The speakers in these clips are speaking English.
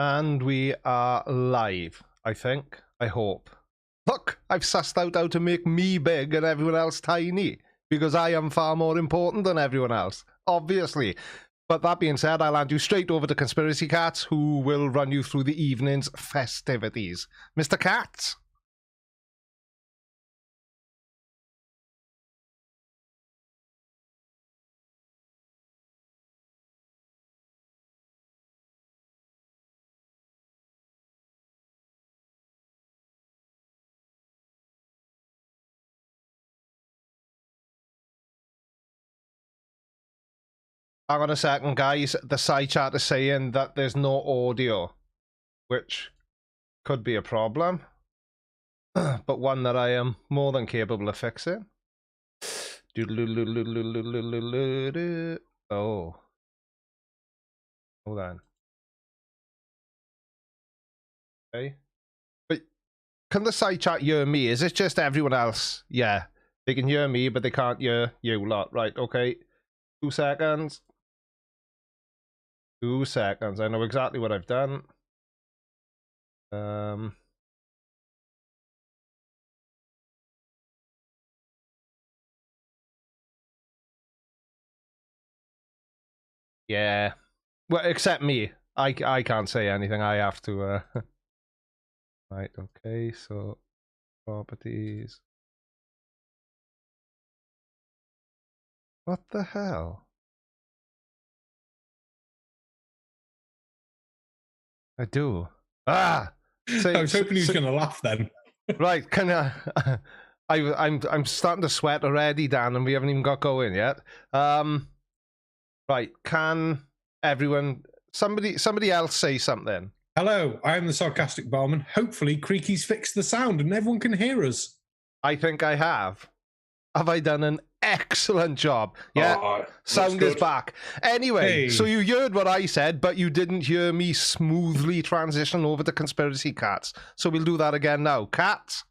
And we are live, I think. I hope. Look, I've sussed out how to make me big and everyone else tiny, because I am far more important than everyone else, obviously. But that being said, I'll hand you straight over to Conspiracy Catz, who will run you through the evening's festivities. Mr. Catz? Hang on a second, guys. The side chat is saying that there's no audio, which could be a problem, but one that I am more than capable of fixing. Oh. Hold on. Okay. But can the side chat hear me? Is it just everyone else? Yeah. They can hear me, but they can't hear you lot. Right, okay. 2 seconds. 2 seconds. I know exactly what I've done. Yeah. Well, except me. I can't say anything. I have to Right, okay, so properties. What the hell? I do. Ah! I was hoping he was going to laugh then. Right, can I'm starting to sweat already, Dan, and we haven't even got going yet. Right, can everyone, somebody else say something? Hello, I am the Sarcastic Barman. Hopefully Creaky's fixed the sound and everyone can hear us. I think I have. Have I done an excellent job? Yeah, sound is back. Anyway, so you heard what I said, but you didn't hear me smoothly transition over to Conspiracy Catz. So we'll do that again now. Catz,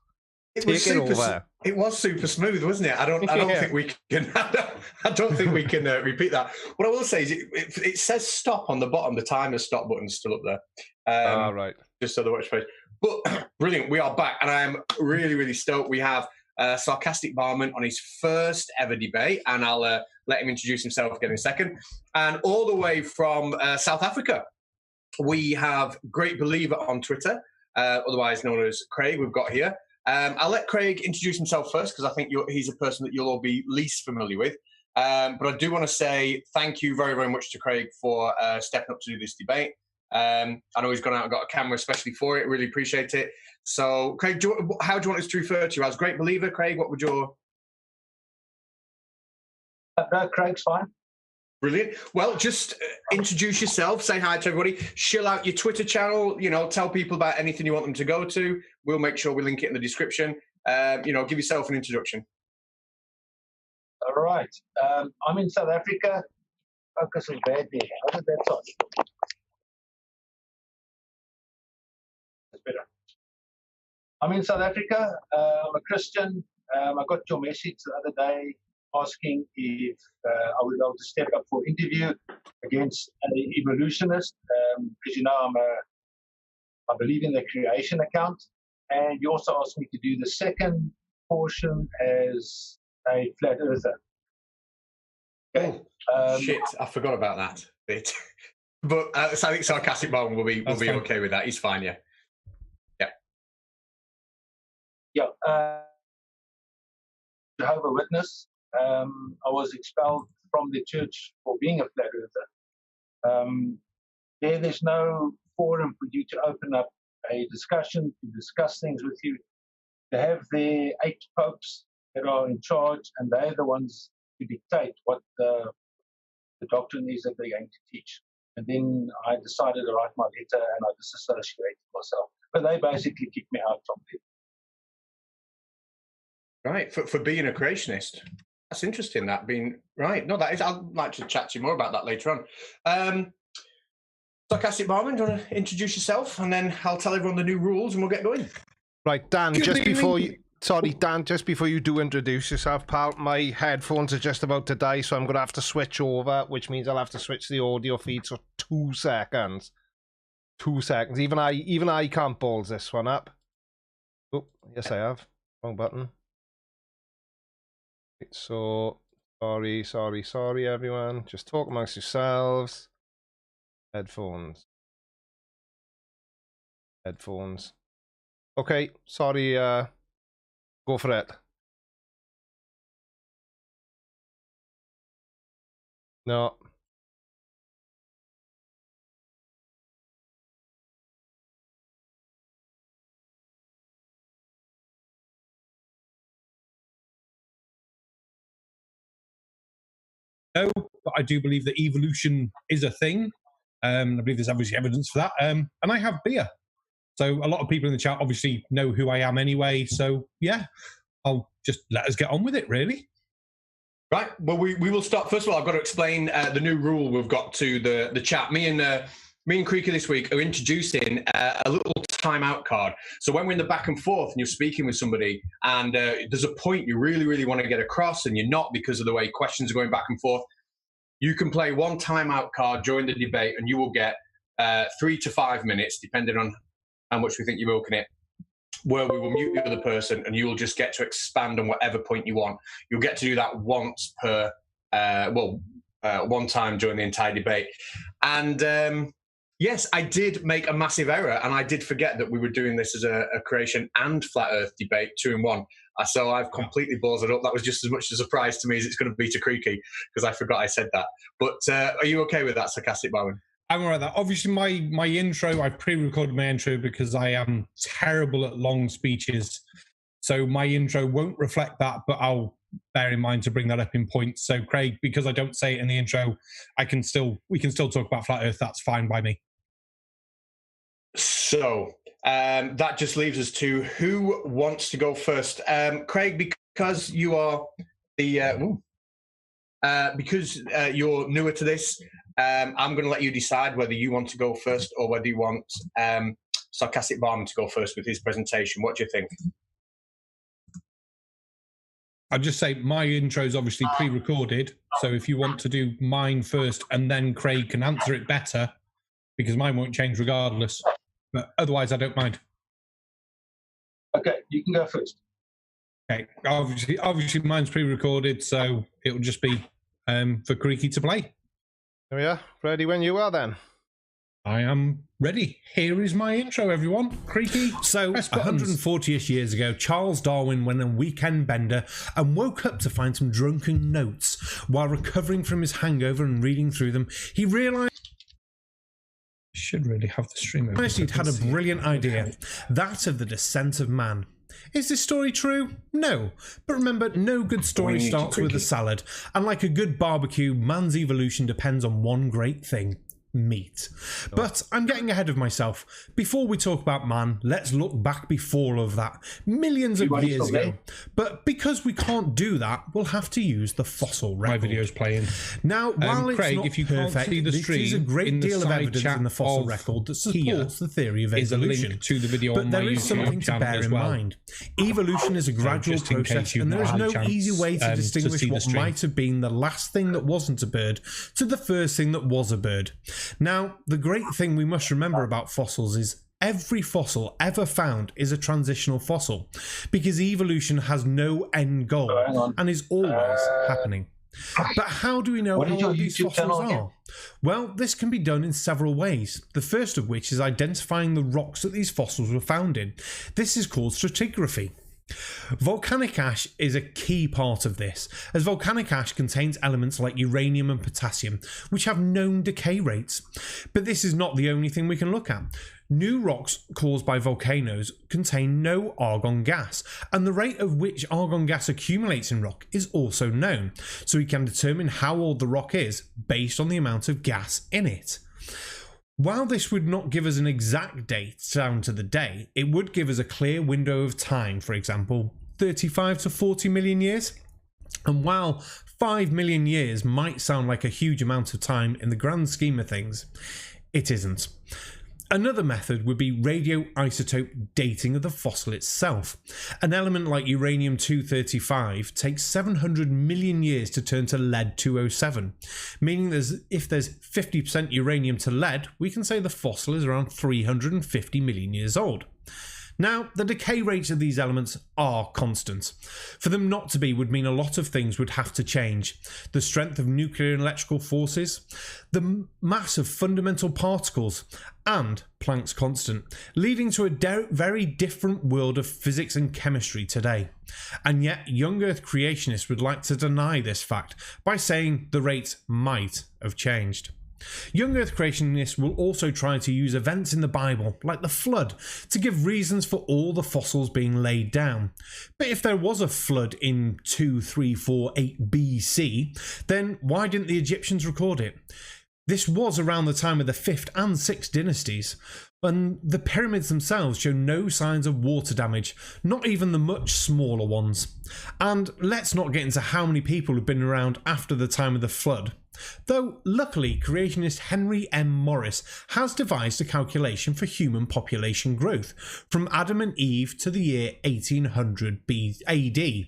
take it over. It was super smooth, wasn't it? I don't think we can. I don't think we can repeat that. What I will say is, it says stop on the bottom. The timer stop button's still up there. Right. Just so the watch page. But brilliant, we are back, and I am really, really stoked. We have Sarcastic Barman on his first ever debate, and I'll let him introduce himself again in a second. And all the way from South Africa, we have Great Believer on Twitter, otherwise known as Craig. We've got here. I'll let Craig introduce himself first, because I think he's a person that you'll all be least familiar with. But I do want to say thank you very, very much to Craig for stepping up to do this debate. I know he's gone out and got a camera especially for it. Really appreciate it. So, Craig, how do you want us to refer to you? As Great Believer, Craig, what would your... No, Craig's fine. Brilliant. Well, just introduce yourself, say hi to everybody, shill out your Twitter channel, tell people about anything you want them to go to. We'll make sure we link it in the description. Give yourself an introduction. All right. I'm in South Africa. Focus is bad there. How did that start? That's better. I'm in South Africa. I'm a Christian. I got your message the other day asking if I would be able to step up for interview against an evolutionist. Because I believe in the creation account. And you also asked me to do the second portion as a flat earther. Okay. Shit, I forgot about that bit. But I think Sarcastic Barman will be okay with that. He's fine, yeah. Yeah. Jehovah's Witness. I was expelled from the church for being a flat earther. There's no forum for you to open up a discussion, to discuss things with you. They have their 8 popes that are in charge, and they're the ones who dictate what the doctrine is that they're going to teach. And then I decided to write my letter, and I disassociated myself. But they basically kicked me out from there. Right, for being a creationist. That's interesting, that being... Right, no, that is... I'd like to chat to you more about that later on. Sarcastic Barman, do you want to introduce yourself? And then I'll tell everyone the new rules and we'll get going. Right, Dan, just before you do introduce yourself, pal, my headphones are just about to die, so I'm going to have to switch over, which means I'll have to switch the audio feed, so 2 seconds. 2 seconds. Even I can't balls this one up. Oh, yes I have. Wrong button. So, sorry, everyone. Just talk amongst yourselves. Headphones. Okay, sorry, go for it. No. No, but I do believe that evolution is a thing. I believe there's obviously evidence for that. And I have beer. So a lot of people in the chat obviously know who I am anyway. So yeah, I'll just let us get on with it, really. Right. Well, we will start. First of all, I've got to explain the new rule we've got to the chat. Me and Creaky this week are introducing a little timeout card. So when we're in the back and forth and you're speaking with somebody and there's a point you really, really want to get across and you're not because of the way questions are going back and forth, you can play one timeout card during the debate and you will get 3 to 5 minutes, depending on how much we think you're milking it, where we will mute the other person and you will just get to expand on whatever point you want. You'll get to do that once per, one time during the entire debate. And yes, I did make a massive error and I did forget that we were doing this as a creation and flat earth debate 2 in 1. So I've completely ballsed it up. That was just as much a surprise to me as it's going to be to Creaky because I forgot I said that. But are you okay with that, Sarcastic Barman? I'm all right with that. Obviously, my intro, I pre-recorded my intro because I am terrible at long speeches. So my intro won't reflect that, but I'll bear in mind to bring that up in points. So Craig, because I don't say it in the intro, we can still talk about flat earth. That's fine by me. So that just leaves us to who wants to go first. Craig, because you are the because you're newer to this, I'm going to let you decide whether you want to go first or whether you want Sarcastic Barman to go first with his presentation. What do you think? I'll just say my intro is obviously pre-recorded, so if you want to do mine first and then Craig can answer it better, because mine won't change regardless. But otherwise, I don't mind. Okay, you can go first. Okay, obviously mine's pre-recorded, so it'll just be for Creaky to play. There we are. Ready when you are then. I am ready. Here is my intro, everyone. Creaky. So, 140-ish years ago, Charles Darwin went on a weekend bender and woke up to find some drunken notes. While recovering from his hangover and reading through them, he realised should really have the stream. He'd had a brilliant idea, that of the descent of man. Is this story true? No. But remember, no good story starts with a salad. And like a good barbecue, man's evolution depends on one great thing: meat. But I'm getting ahead of myself. Before we talk about man, let's look back before all of that, millions of years ago. But because we can't do that, we'll have to use the fossil record. My video's playing. Now, while it's Craig, not if you perfect, can't see the stream, there's a great deal of evidence in the fossil record that supports the theory of evolution. To the video but on there my is something to bear in mind. Evolution is a gradual process, and there is no easy way to distinguish what might have been the last thing that wasn't a bird to the first thing that was a bird. Now, the great thing we must remember about fossils is every fossil ever found is a transitional fossil, because evolution has no end goal and is always happening. But how do we know how old these fossils are? Well, this can be done in several ways. The first of which is identifying the rocks that these fossils were found in. This is called stratigraphy. Volcanic ash is a key part of this, as volcanic ash contains elements like uranium and potassium, which have known decay rates. But this is not the only thing we can look at. New rocks caused by volcanoes contain no argon gas, and the rate at which argon gas accumulates in rock is also known, so we can determine how old the rock is based on the amount of gas in it. While this would not give us an exact date down to the day, it would give us a clear window of time, for example, 35 to 40 million years. And while 5 million years might sound like a huge amount of time in the grand scheme of things, it isn't. Another method would be radioisotope dating of the fossil itself. An element like uranium-235 takes 700 million years to turn to lead-207, meaning if there's 50% uranium to lead, we can say the fossil is around 350 million years old. Now, the decay rates of these elements are constant. For them not to be would mean a lot of things would have to change. The strength of nuclear and electrical forces, the mass of fundamental particles, and Planck's constant, leading to a very different world of physics and chemistry today. And yet, young Earth creationists would like to deny this fact by saying the rates might have changed. Young Earth creationists will also try to use events in the Bible, like the flood, to give reasons for all the fossils being laid down. But if there was a flood in 2348 BC, then why didn't the Egyptians record it? This was around the time of the 5th and 6th dynasties, and the pyramids themselves show no signs of water damage, not even the much smaller ones. And let's not get into how many people have been around after the time of the flood. Though, luckily, creationist Henry M. Morris has devised a calculation for human population growth from Adam and Eve to the year 1800 AD,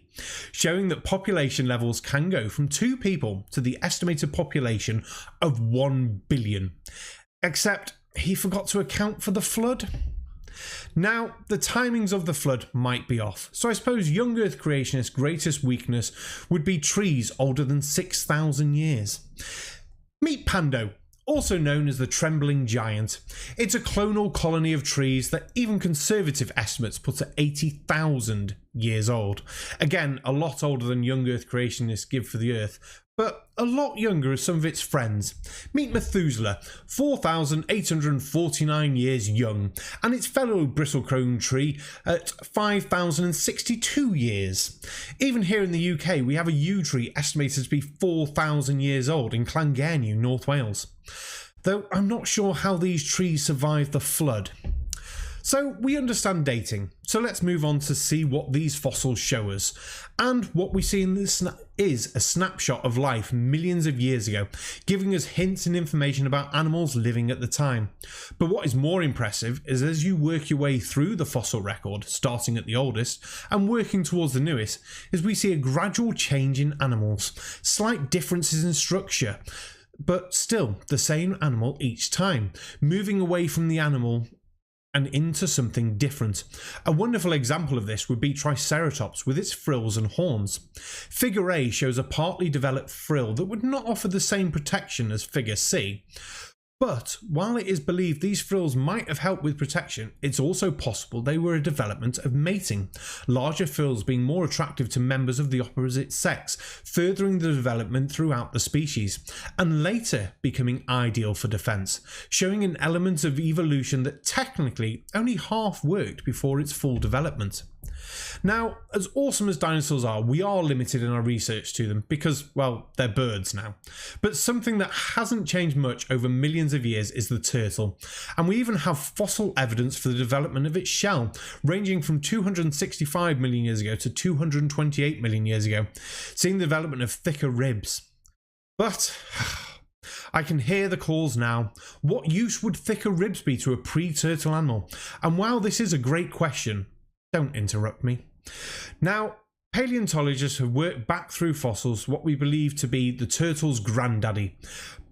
showing that population levels can go from 2 people to the estimated population of 1 billion. Except he forgot to account for the flood. Now, the timings of the flood might be off, so I suppose young Earth creationists' greatest weakness would be trees older than 6,000 years. Meet Pando, also known as the Trembling Giant. It's a clonal colony of trees that even conservative estimates put at 80,000 years old. Again, a lot older than young Earth creationists give for the Earth, but a lot younger as some of its friends. Meet Methuselah, 4,849 years young, and its fellow bristlecone tree at 5,062 years. Even here in the UK, we have a yew tree estimated to be 4,000 years old in Llangefni, North Wales. Though I'm not sure how these trees survived the flood. So we understand dating, so let's move on to see what these fossils show us. And what we see in this is a snapshot of life millions of years ago, giving us hints and information about animals living at the time. But what is more impressive is as you work your way through the fossil record, starting at the oldest and working towards the newest, is we see a gradual change in animals, slight differences in structure, but still the same animal each time, moving away from the animal and into something different. A wonderful example of this would be Triceratops with its frills and horns. Figure A shows a partly developed frill that would not offer the same protection as Figure C. But while it is believed these frills might have helped with protection, it's also possible they were a development of mating, larger frills being more attractive to members of the opposite sex, furthering the development throughout the species, and later becoming ideal for defense, showing an element of evolution that technically only half worked before its full development. Now, as awesome as dinosaurs are, we are limited in our research to them because, well, they're birds now. But something that hasn't changed much over millions of years is the turtle, and we even have fossil evidence for the development of its shell, ranging from 265 million years ago to 228 million years ago, seeing the development of thicker ribs. But I can hear the calls now. What use would thicker ribs be to a pre-turtle animal? And while this is a great question, don't interrupt me. Now, paleontologists have worked back through fossils what we believe to be the turtle's granddaddy,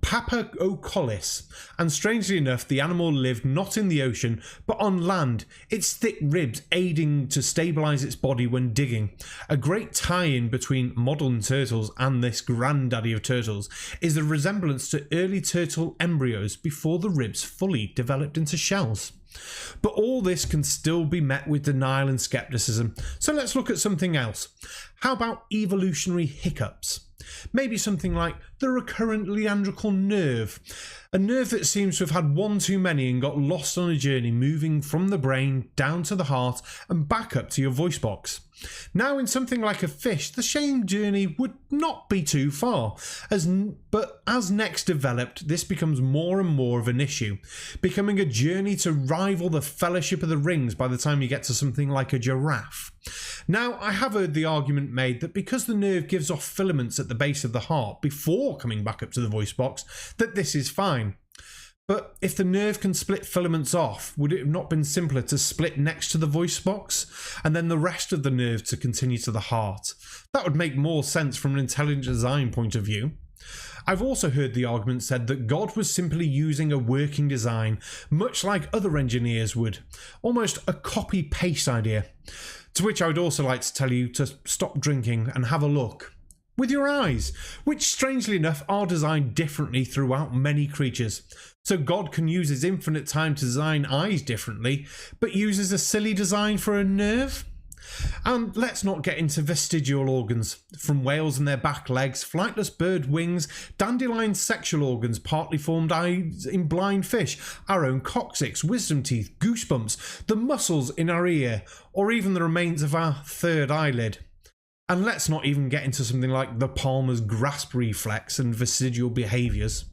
Papaocollis, and strangely enough the animal lived not in the ocean but on land, its thick ribs aiding to stabilise its body when digging. A great tie-in between modern turtles and this granddaddy of turtles is the resemblance to early turtle embryos before the ribs fully developed into shells. But all this can still be met with denial and skepticism, so let's look at something else. How about evolutionary hiccups? Maybe something like the recurrent leandrical nerve, a nerve that seems to have had one too many and got lost on a journey moving from the brain down to the heart and back up to your voice box. Now in something like a fish, the same journey would not be too far, but as next developed, this becomes more and more of an issue, becoming a journey to rival the Fellowship of the Rings by the time you get to something like a giraffe. Now, I have heard the argument made that because the nerve gives off filaments at the base of the heart before coming back up to the voice box, that this is fine. But if the nerve can split filaments off, would it have not been simpler to split next to the voice box and then the rest of the nerve to continue to the heart? That would make more sense from an intelligent design point of view. I've also heard the argument said that God was simply using a working design, much like other engineers would, almost a copy-paste idea. To which I would also like to tell you to stop drinking and have a look. With your eyes, which strangely enough are designed differently throughout many creatures. So God can use his infinite time to design eyes differently, but uses a silly design for a nerve? And let's not get into vestigial organs, from whales and their back legs, flightless bird wings, dandelion sexual organs, partly formed eyes in blind fish, our own coccyx, wisdom teeth, goosebumps, the muscles in our ear, or even the remains of our third eyelid. And let's not even get into something like the palmer's grasp reflex and vestigial behaviours.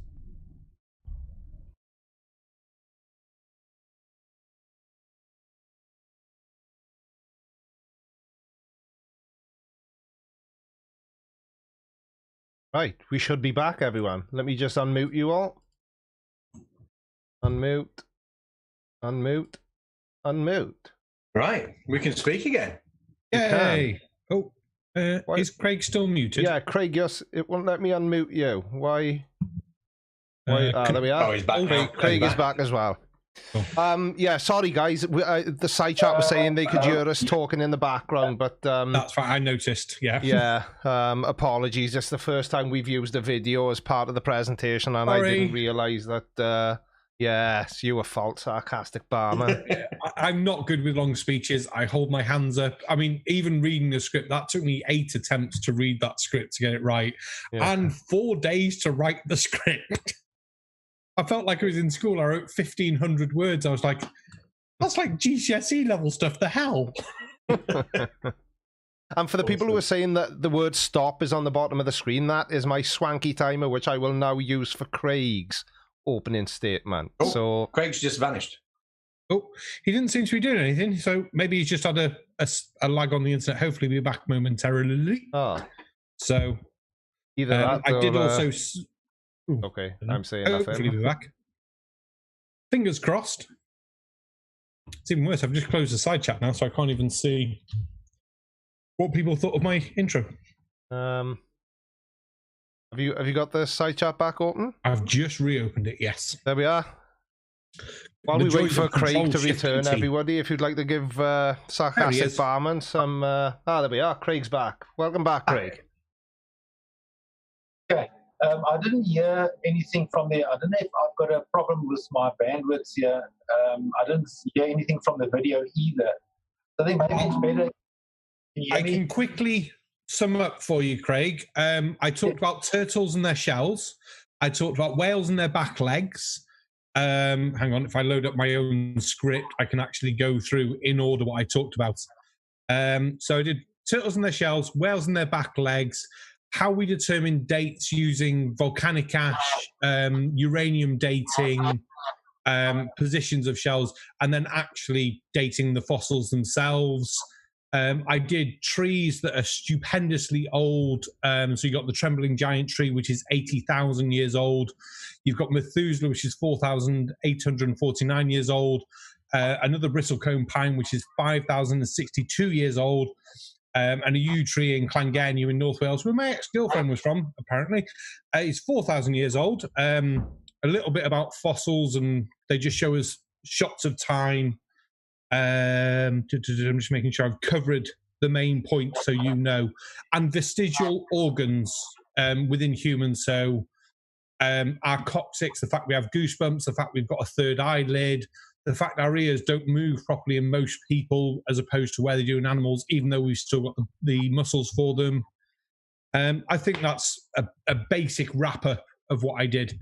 Right, we should be back, everyone. Let me just unmute you all. Unmute. Unmute. Unmute. Right, we can speak again. Yay! Oh, is Craig still muted? Yeah, Craig, yes, it won't let me unmute you. Why? There we are. Oh, he's back. Craig is back as well. Oh. Yeah, sorry guys. The side chat was saying they could hear us talking in the background, but that's fine. I noticed. Yeah. Yeah. Apologies. It's the first time we've used a video as part of the presentation, and I didn't realise that. Yes, you were fault, sarcastic Barman. I'm not good with long speeches. I hold my hands up. I mean, even reading the script, that took me 8 attempts to read that script to get it right, and 4 days to write the script. I felt like I was in school. I wrote 1,500 words. I was like, that's like GCSE level stuff. The hell? And for the people who are saying that the word stop is on the bottom of the screen, that is my swanky timer, which I will now use for Craig's opening statement. Oh, so Craig's just vanished. Oh, he didn't seem to be doing anything. So maybe he's just had a lag on the internet. Hopefully we'll be back momentarily. So either that I did also... Okay, I'm saying nothing. Hopefully be back. Fingers crossed. It's even worse. I've just closed the side chat now, so I can't even see what people thought of my intro. Have you got the side chat back open? I've just reopened it. Yes. There we are. While we wait for Craig to return, everybody, if you'd like to give Sarcastic Barman some... there we are. Craig's back. Welcome back, Craig. Okay. I didn't hear anything from there. I don't know if I've got a problem with my bandwidth here. I didn't hear anything from the video either. So I think maybe it's better. I can quickly sum up for you, Craig. I talked about turtles and their shells. I talked about whales and their back legs. Hang on, if I load up my own script, I can actually go through in order what I talked about. So I did turtles and their shells, whales and their back legs, how we determine dates using volcanic ash, uranium dating, positions of shells, and then actually dating the fossils themselves. I did trees that are stupendously old. So you got the trembling giant tree, which is 80,000 years old. You've got Methuselah, which is 4,849 years old. Another bristlecone pine, which is 5,062 years old. And a yew tree in Llangefni in North Wales, where my ex-girlfriend was from, apparently. It's 4,000 years old. A little bit about fossils, and they just show us shots of time. I'm just making sure I've covered the main point so you know. And vestigial organs within humans. So our coccyx, the fact we have goosebumps, the fact we've got a third eyelid, the fact our ears don't move properly in most people as opposed to where they do in animals, even though we've still got the muscles for them. I think that's a basic wrap-up of what I did.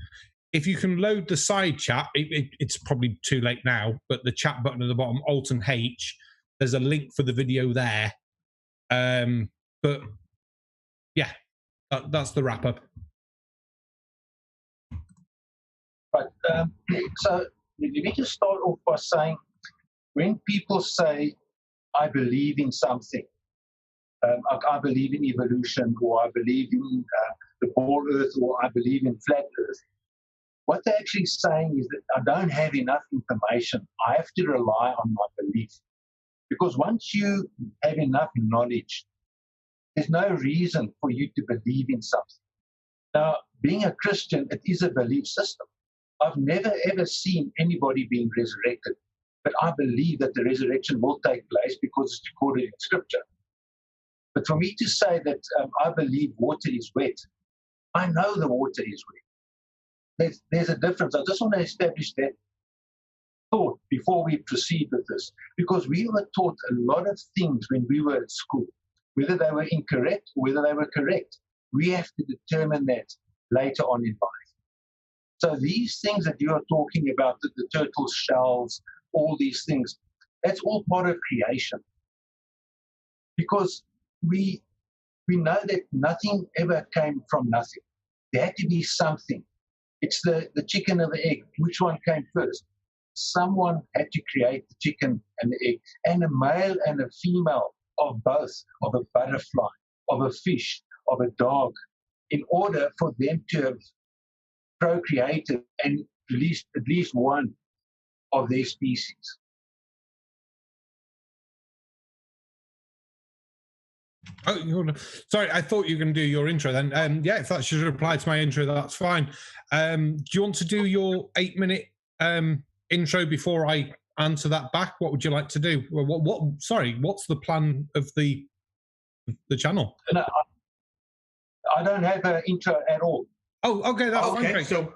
If you can load the side chat, it's probably too late now, but the chat button at the bottom, Alt and H, there's a link for the video there. But yeah, that's the wrap-up. Right. So you need to start off by saying, when people say, I believe in something, I believe in evolution, or I believe in the ball earth, or I believe in flat earth, what they're actually saying is that I don't have enough information. I have to rely on my belief. Because once you have enough knowledge, there's no reason for you to believe in something. Now, being a Christian, it is a belief system. I've never, ever seen anybody being resurrected, but I believe that the resurrection will take place because it's recorded in Scripture. But for me to say that I believe water is wet, I know the water is wet. There's a difference. I just want to establish that thought before we proceed with this, because we were taught a lot of things when we were at school, whether they were incorrect or whether they were correct. We have to determine that later on in life. So these things that you are talking about, the turtle shells, all these things, that's all part of creation. Because we know that nothing ever came from nothing. There had to be something. It's the chicken or the egg. Which one came first? Someone had to create the chicken and the egg, and a male and a female of both, of a butterfly, of a fish, of a dog, in order for them to have procreated and at least one of their species. Oh, sorry, I thought you were going to do your intro then. Yeah, if that should reply to my intro, that's fine. Do you want to do your 8-minute intro before I answer that back? What would you like to do? What's the plan of the channel? No, I don't have an intro at all. Oh, okay, that's okay. Fine. So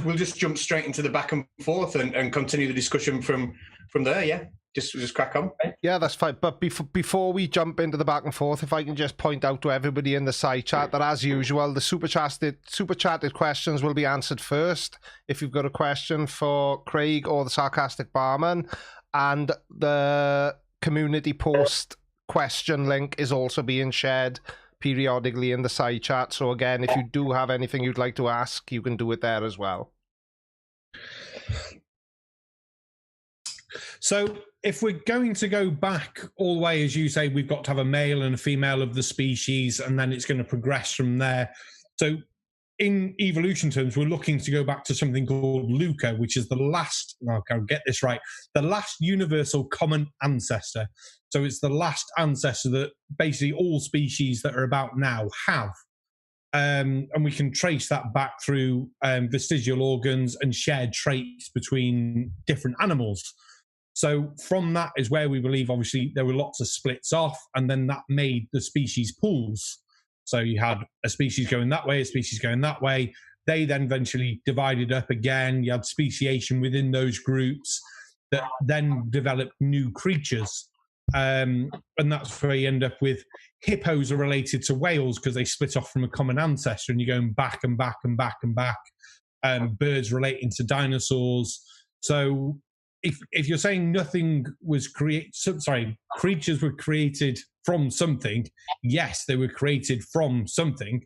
we'll just jump straight into the back and forth and continue the discussion from there. Yeah, just crack on. Yeah, that's fine. But before we jump into the back and forth, if I can just point out to everybody in the side chat that, as usual, the super chatted questions will be answered first. If you've got a question for Craig or the Sarcastic Barman, and the community post question link is also being shared periodically in the side chat. So again, if you do have anything you'd like to ask, you can do it there as well. So if we're going to go back all the way, as you say, we've got to have a male and a female of the species, and then it's going to progress from there. So in evolution terms, we're looking to go back to something called Luca, which is the last, I'll get this right, the last universal common ancestor. So it's the last ancestor that basically all species that are about now have. And we can trace that back through vestigial organs and shared traits between different animals. So from that is where we believe, obviously, there were lots of splits off, and then that made the species pools. So you had a species going that way, a species going that way. They then eventually divided up again. You had speciation within those groups that then developed new creatures. And that's where you end up with hippos are related to whales because they split off from a common ancestor, and you're going back and back and back and back. Birds relating to dinosaurs. So if you're saying nothing was creatures were created from something, yes, they were created from something,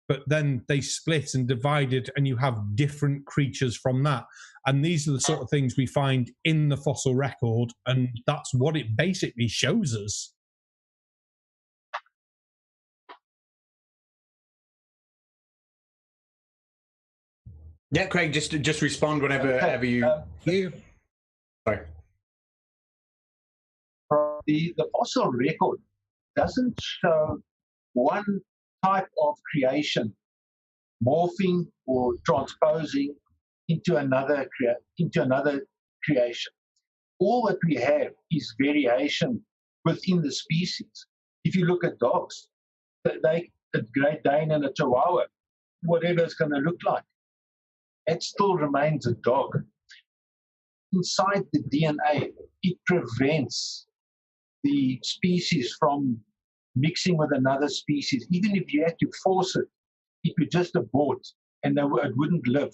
but then they split and divided, and you have different creatures from that. And these are the sort of things we find in the fossil record, and that's what it basically shows us. Yeah, Craig, just respond whenever you. Sorry. The fossil record doesn't show one type of creation morphing or transposing into another creation. All that we have is variation within the species. If you look at dogs, a Great Dane and a Chihuahua, whatever it's going to look like, it still remains a dog. Inside the DNA, it prevents the species from mixing with another species. Even if you had to force it, it would just abort and it wouldn't live.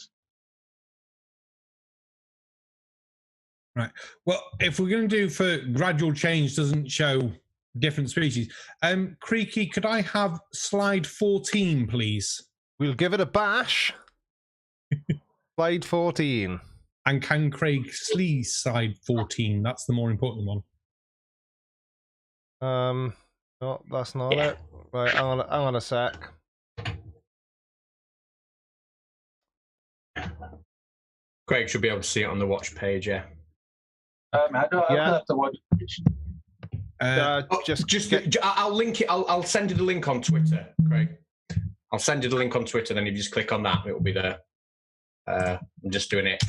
Right. Well, if we're going to do for gradual change doesn't show different species. Creaky, could I have slide 14, please? We'll give it a bash. Slide 14. And can Craig see slide 14? That's the more important one. No, that's not it. Right, hang on a sec. Craig should be able to see it on the watch page, yeah. How do I open up the watch page? I'll link it. I'll send you the link on Twitter, Craig. I'll send you the link on Twitter, then if you just click on that, it will be there. I'm just doing it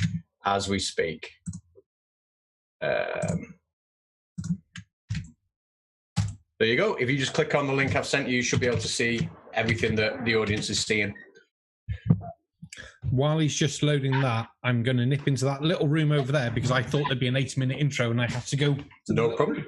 as we speak. There you go. If you just click on the link I've sent you, you should be able to see everything that the audience is seeing. While he's just loading that, I'm going to nip into that little room over there because I thought there'd be an 8-minute intro and I have to go. No problem.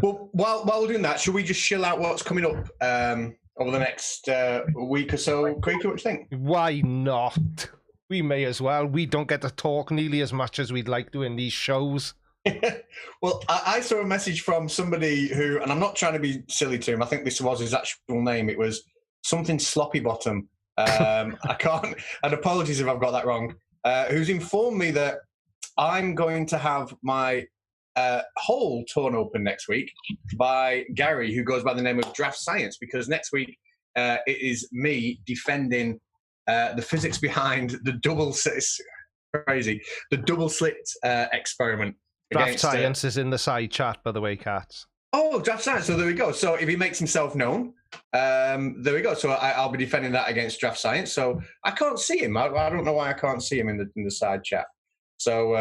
Well, while we're doing that, should we just chill out what's coming up over the next week or so? Creaky, what do you think? Why not? We may as well. We don't get to talk nearly as much as we'd like to in these shows. Well, I saw a message from somebody who, and I'm not trying to be silly to him, I think this was his actual name. It was something Sloppy Bottom. I can't, and apologies if I've got that wrong, who's informed me that I'm going to have my hole torn open next week by Gary, who goes by the name of Draft Science, because next week it is me defending the physics behind the double slit experiment. Draft Science is in the side chat, by the way, Catz. Oh, Draft Science. So there we go. So if he makes himself known, there we go. So I'll be defending that against Draft Science. So I can't see him. I don't know why I can't see him in the side chat. So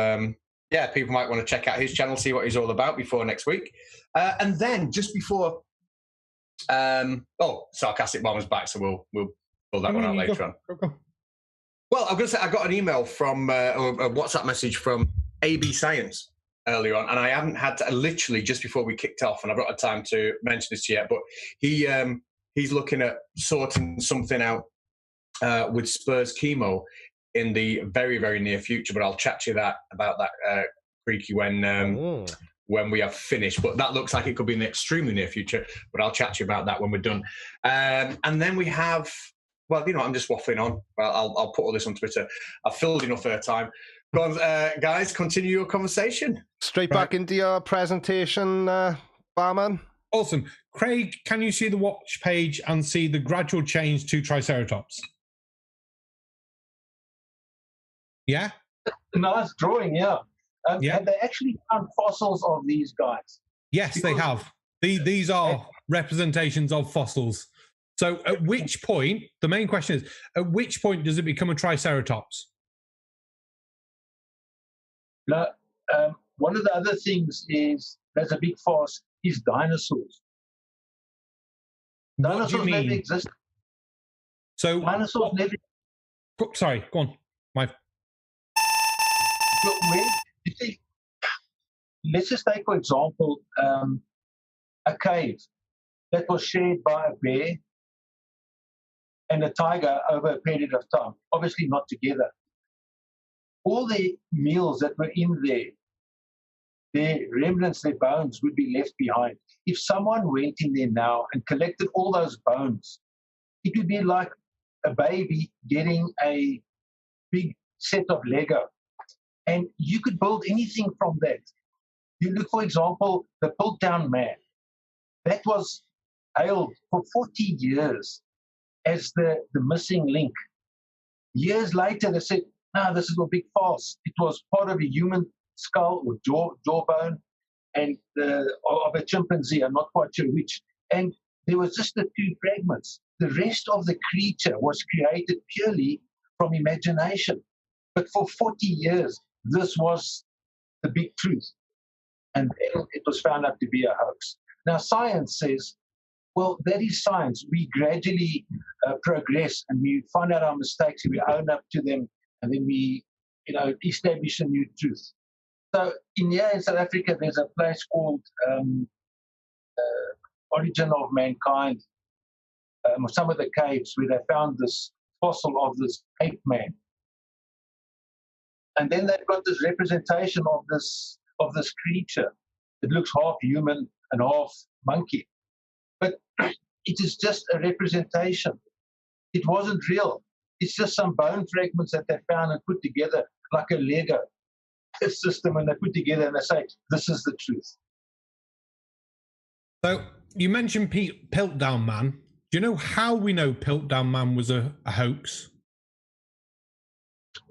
yeah, people might want to check out his channel, see what he's all about before next week. And then just before, Sarcastic Barman's back, so we'll pull that one out later on. Go. Well, I'm going to say I got an email from or a WhatsApp message from AB Science earlier on, and I haven't had to, literally just before we kicked off, and I've not had time to mention this yet, but he's looking at sorting something out with Spurs chemo in the very, very near future. But I'll chat to you about that, Creaky, when we have finished. But that looks like it could be in the extremely near future. But I'll chat to you about that when we're done. And then we have, well, I'm just waffling on. I'll put all this on Twitter. I've filled enough airtime. Go on, guys, continue your conversation. Straight back into your presentation, Barman. Awesome. Craig, can you see the watch page and see the gradual change to Triceratops? Yeah? Nice drawing, yeah. Have they actually found fossils of these guys? Yes, they have. These are representations of fossils. So at which point, the main question is, at which point does it become a Triceratops? Now, one of the other things is, there's a big farce, is dinosaurs. Dinosaurs never existed. So dinosaurs never. Sorry, go on. Look, you see, let's just take, for example, a cave that was shared by a bear and a tiger over a period of time. Obviously, not together. All the meals that were in there, their remnants, their bones would be left behind. If someone went in there now and collected all those bones, it would be like a baby getting a big set of Lego. And you could build anything from that. You look, for example, the Piltdown Man. That was hailed for 40 years as the missing link. Years later, they said, no, this is a big farce. It was part of a human skull or jawbone and of a chimpanzee. I'm not quite sure which. And there was just the two fragments. The rest of the creature was created purely from imagination. But for 40 years, this was the big truth. And then it was found out to be a hoax. Now, science says, well, that is science. We gradually progress and we find out our mistakes and we own up to them. And then we, establish a new truth. So in South Africa, there's a place called Origin of Mankind, some of the caves where they found this fossil of this ape man. And then they've got this representation of this creature. It looks half human and half monkey. But it is just a representation. It wasn't real. It's just some bone fragments that they found and put together like a Lego system, and they put together and they say, this is the truth. So you mentioned Piltdown Man. Do you know how we know Piltdown Man was a hoax?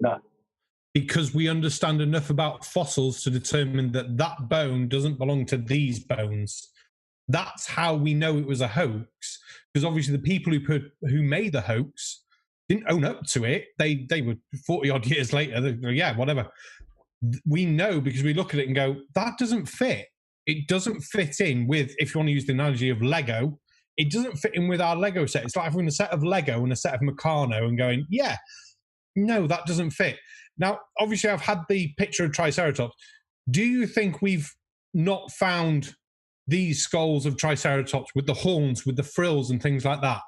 No. because we understand enough about fossils to determine that that bone doesn't belong to these bones. That's how we know it was a hoax, because obviously the people who made the hoax didn't own up to it. They were 40 odd years later. They go, yeah, whatever. We know because we look at it and go, that doesn't fit. It doesn't fit in with, if you want to use the analogy of Lego, it doesn't fit in with our Lego set. It's like having a set of Lego and a set of Meccano and going, yeah, no, that doesn't fit. Now, obviously, I've had the picture of Triceratops. Do you think we've not found these skulls of Triceratops with the horns, with the frills and things like that?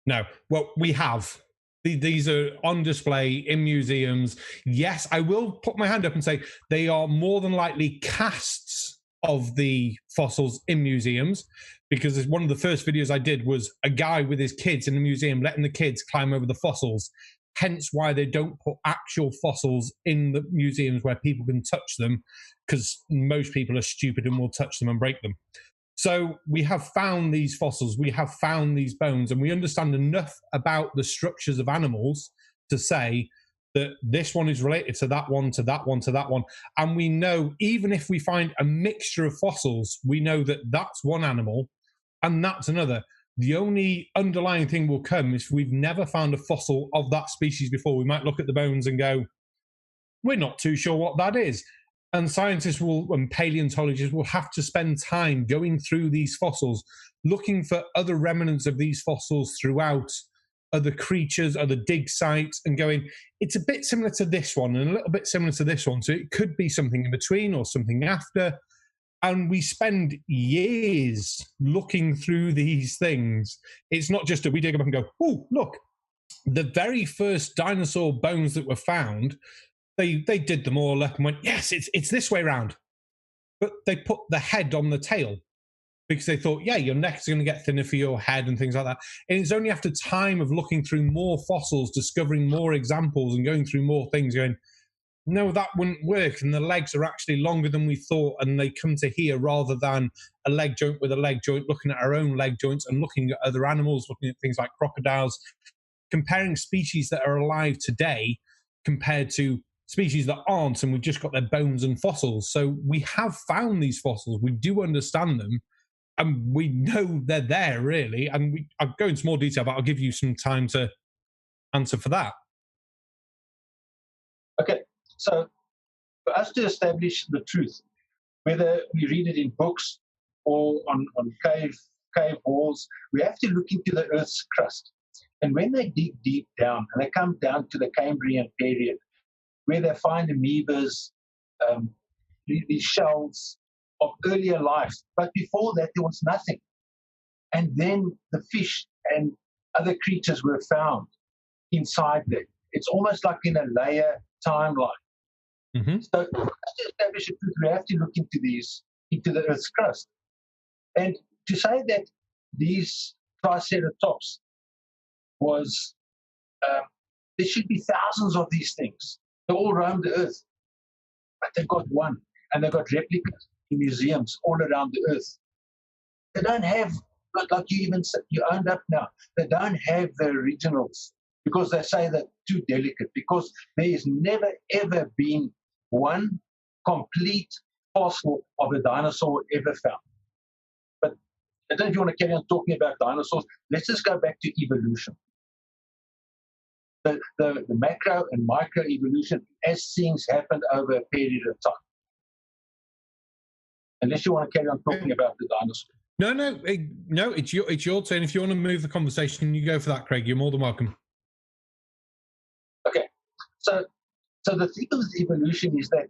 No. Well, we have. These are on display in museums. Yes, I will put my hand up and say they are more than likely casts of the fossils in museums, because one of the first videos I did was a guy with his kids in a museum letting the kids climb over the fossils. Hence why they don't put actual fossils in the museums where people can touch them, because most people are stupid and will touch them and break them. So we have found these fossils, we have found these bones, and we understand enough about the structures of animals to say that this one is related to that one, to that one, to that one. And we know, even if we find a mixture of fossils, we know that that's one animal and that's another. The only underlying thing will come is if we've never found a fossil of that species before. We might look at the bones and go, we're not too sure what that is. And scientists and paleontologists will have to spend time going through these fossils, looking for other remnants of these fossils throughout other creatures, other dig sites, and going, it's a bit similar to this one and a little bit similar to this one. So it could be something in between or something after. And we spend years looking through these things. It's not just we dig up and go, oh, look, the very first dinosaur bones that were found, they did them all up and went, yes, it's this way round. But they put the head on the tail because they thought, yeah, your neck's going to get thinner for your head and things like that. And it's only after time of looking through more fossils, discovering more examples and going through more things, going, no, that wouldn't work. And the legs are actually longer than we thought. And they come to here rather than a leg joint with a leg joint, looking at our own leg joints and looking at other animals, looking at things like crocodiles, comparing species that are alive today compared to species that aren't, and we've just got their bones and fossils. So we have found these fossils. We do understand them, and we know they're there, really. And I'll go into more detail, but I'll give you some time to answer for that. Okay, so for us to establish the truth, whether we read it in books or on cave walls, we have to look into the Earth's crust. And when they dig deep down, and they come down to the Cambrian period, where they find amoebas, these shells of earlier life. But before that, there was nothing. And then the fish and other creatures were found inside there. It's almost like in a layer timeline. Mm-hmm. So to establish a truth, we have to look into the Earth's crust. And to say that these Triceratops was, there should be thousands of these things. They all roam the Earth, but they've got one, and they've got replicas in museums all around the Earth. They don't have, like you owned up now, they don't have the originals because they say they're too delicate, because there has never, ever been one complete fossil of a dinosaur ever found. But I don't know if you want to carry on talking about dinosaurs. Let's just go back to evolution. The macro and micro evolution as things happened over a period of time. Unless you want to carry on talking about the dinosaurs. No, it's your turn. If you want to move the conversation, you go for that, Craig. You're more than welcome. Okay. So the thing with evolution is that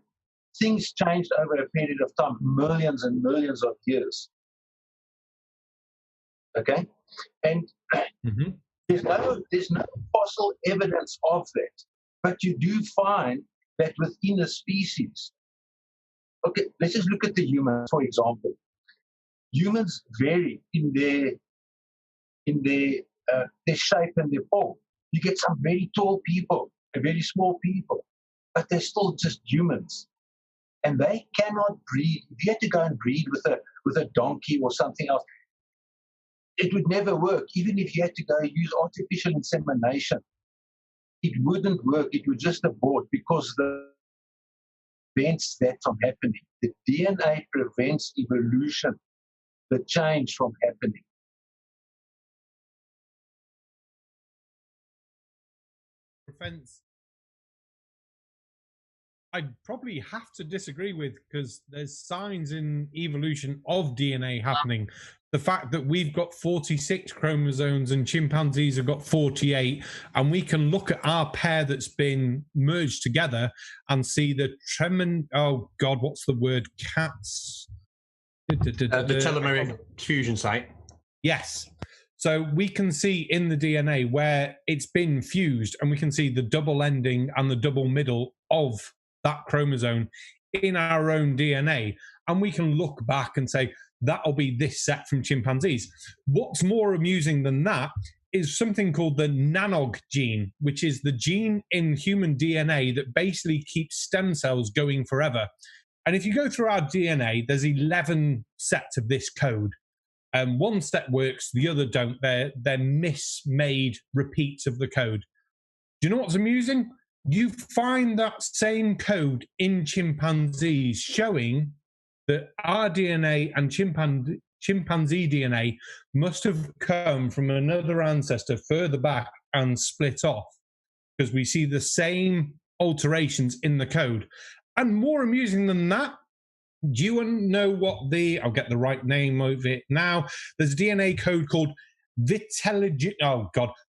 things changed over a period of time, millions and millions of years. Okay? And mm-hmm. There's no fossil evidence of that, but you do find that within a species. Okay, let's just look at the humans, for example. Humans vary in their shape and their form. You get some very tall people and very small people, but they're still just humans, and they cannot breed. If you had to go and breed with a donkey or something else, it would never work. Even if you had to go use artificial insemination, it wouldn't work. It would just abort because the prevents that from happening. The DNA prevents evolution, the change from happening. I'd probably have to disagree with, because there's signs in evolution of DNA happening. The fact that we've got 46 chromosomes and chimpanzees have got 48, and we can look at our pair that's been merged together and see the what's the word? Catz. The telomeric fusion site. Yes. So we can see in the DNA where it's been fused, and we can see the double ending and the double middle of that chromosome in our own DNA. And we can look back and say, that'll be this set from chimpanzees. What's more amusing than that is something called the nanog gene, which is the gene in human DNA that basically keeps stem cells going forever. And if you go through our DNA, there's 11 sets of this code. One set works, the other don't. They're mismade repeats of the code. Do you know what's amusing? You find that same code in chimpanzees, showing that our DNA and chimpanzee DNA must have come from another ancestor further back and split off, because we see the same alterations in the code. And more amusing than that, do you know what I'll get the right name of it now. There's a DNA code called the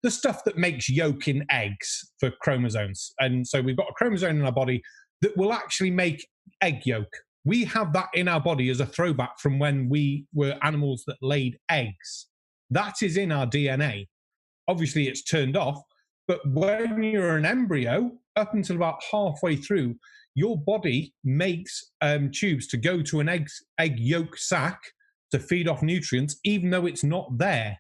stuff that makes yolk in eggs for chromosomes. And so we've got a chromosome in our body that will actually make egg yolk. We have that in our body as a throwback from when we were animals that laid eggs. That is in our DNA. Obviously, it's turned off, but when you're an embryo, up until about halfway through, your body makes tubes to go to an egg yolk sac to feed off nutrients, even though it's not there.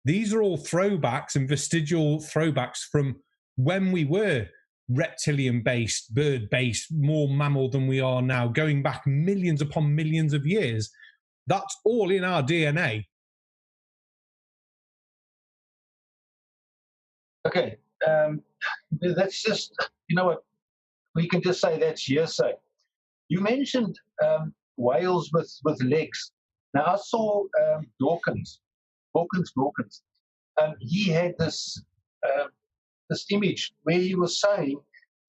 These are all throwbacks and vestigial throwbacks from when we were reptilian-based, bird-based, more mammal than we are now, going back millions upon millions of years. That's all in our DNA. Okay, that's just, you know what, we can just say that's hearsay. You mentioned whales with legs. Now, I saw Dawkins. He had this image where he was saying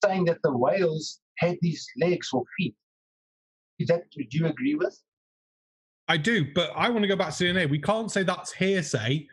that the whales had these legs or feet. Would you agree with? I do, but I want to go back to DNA. We can't say that's hearsay.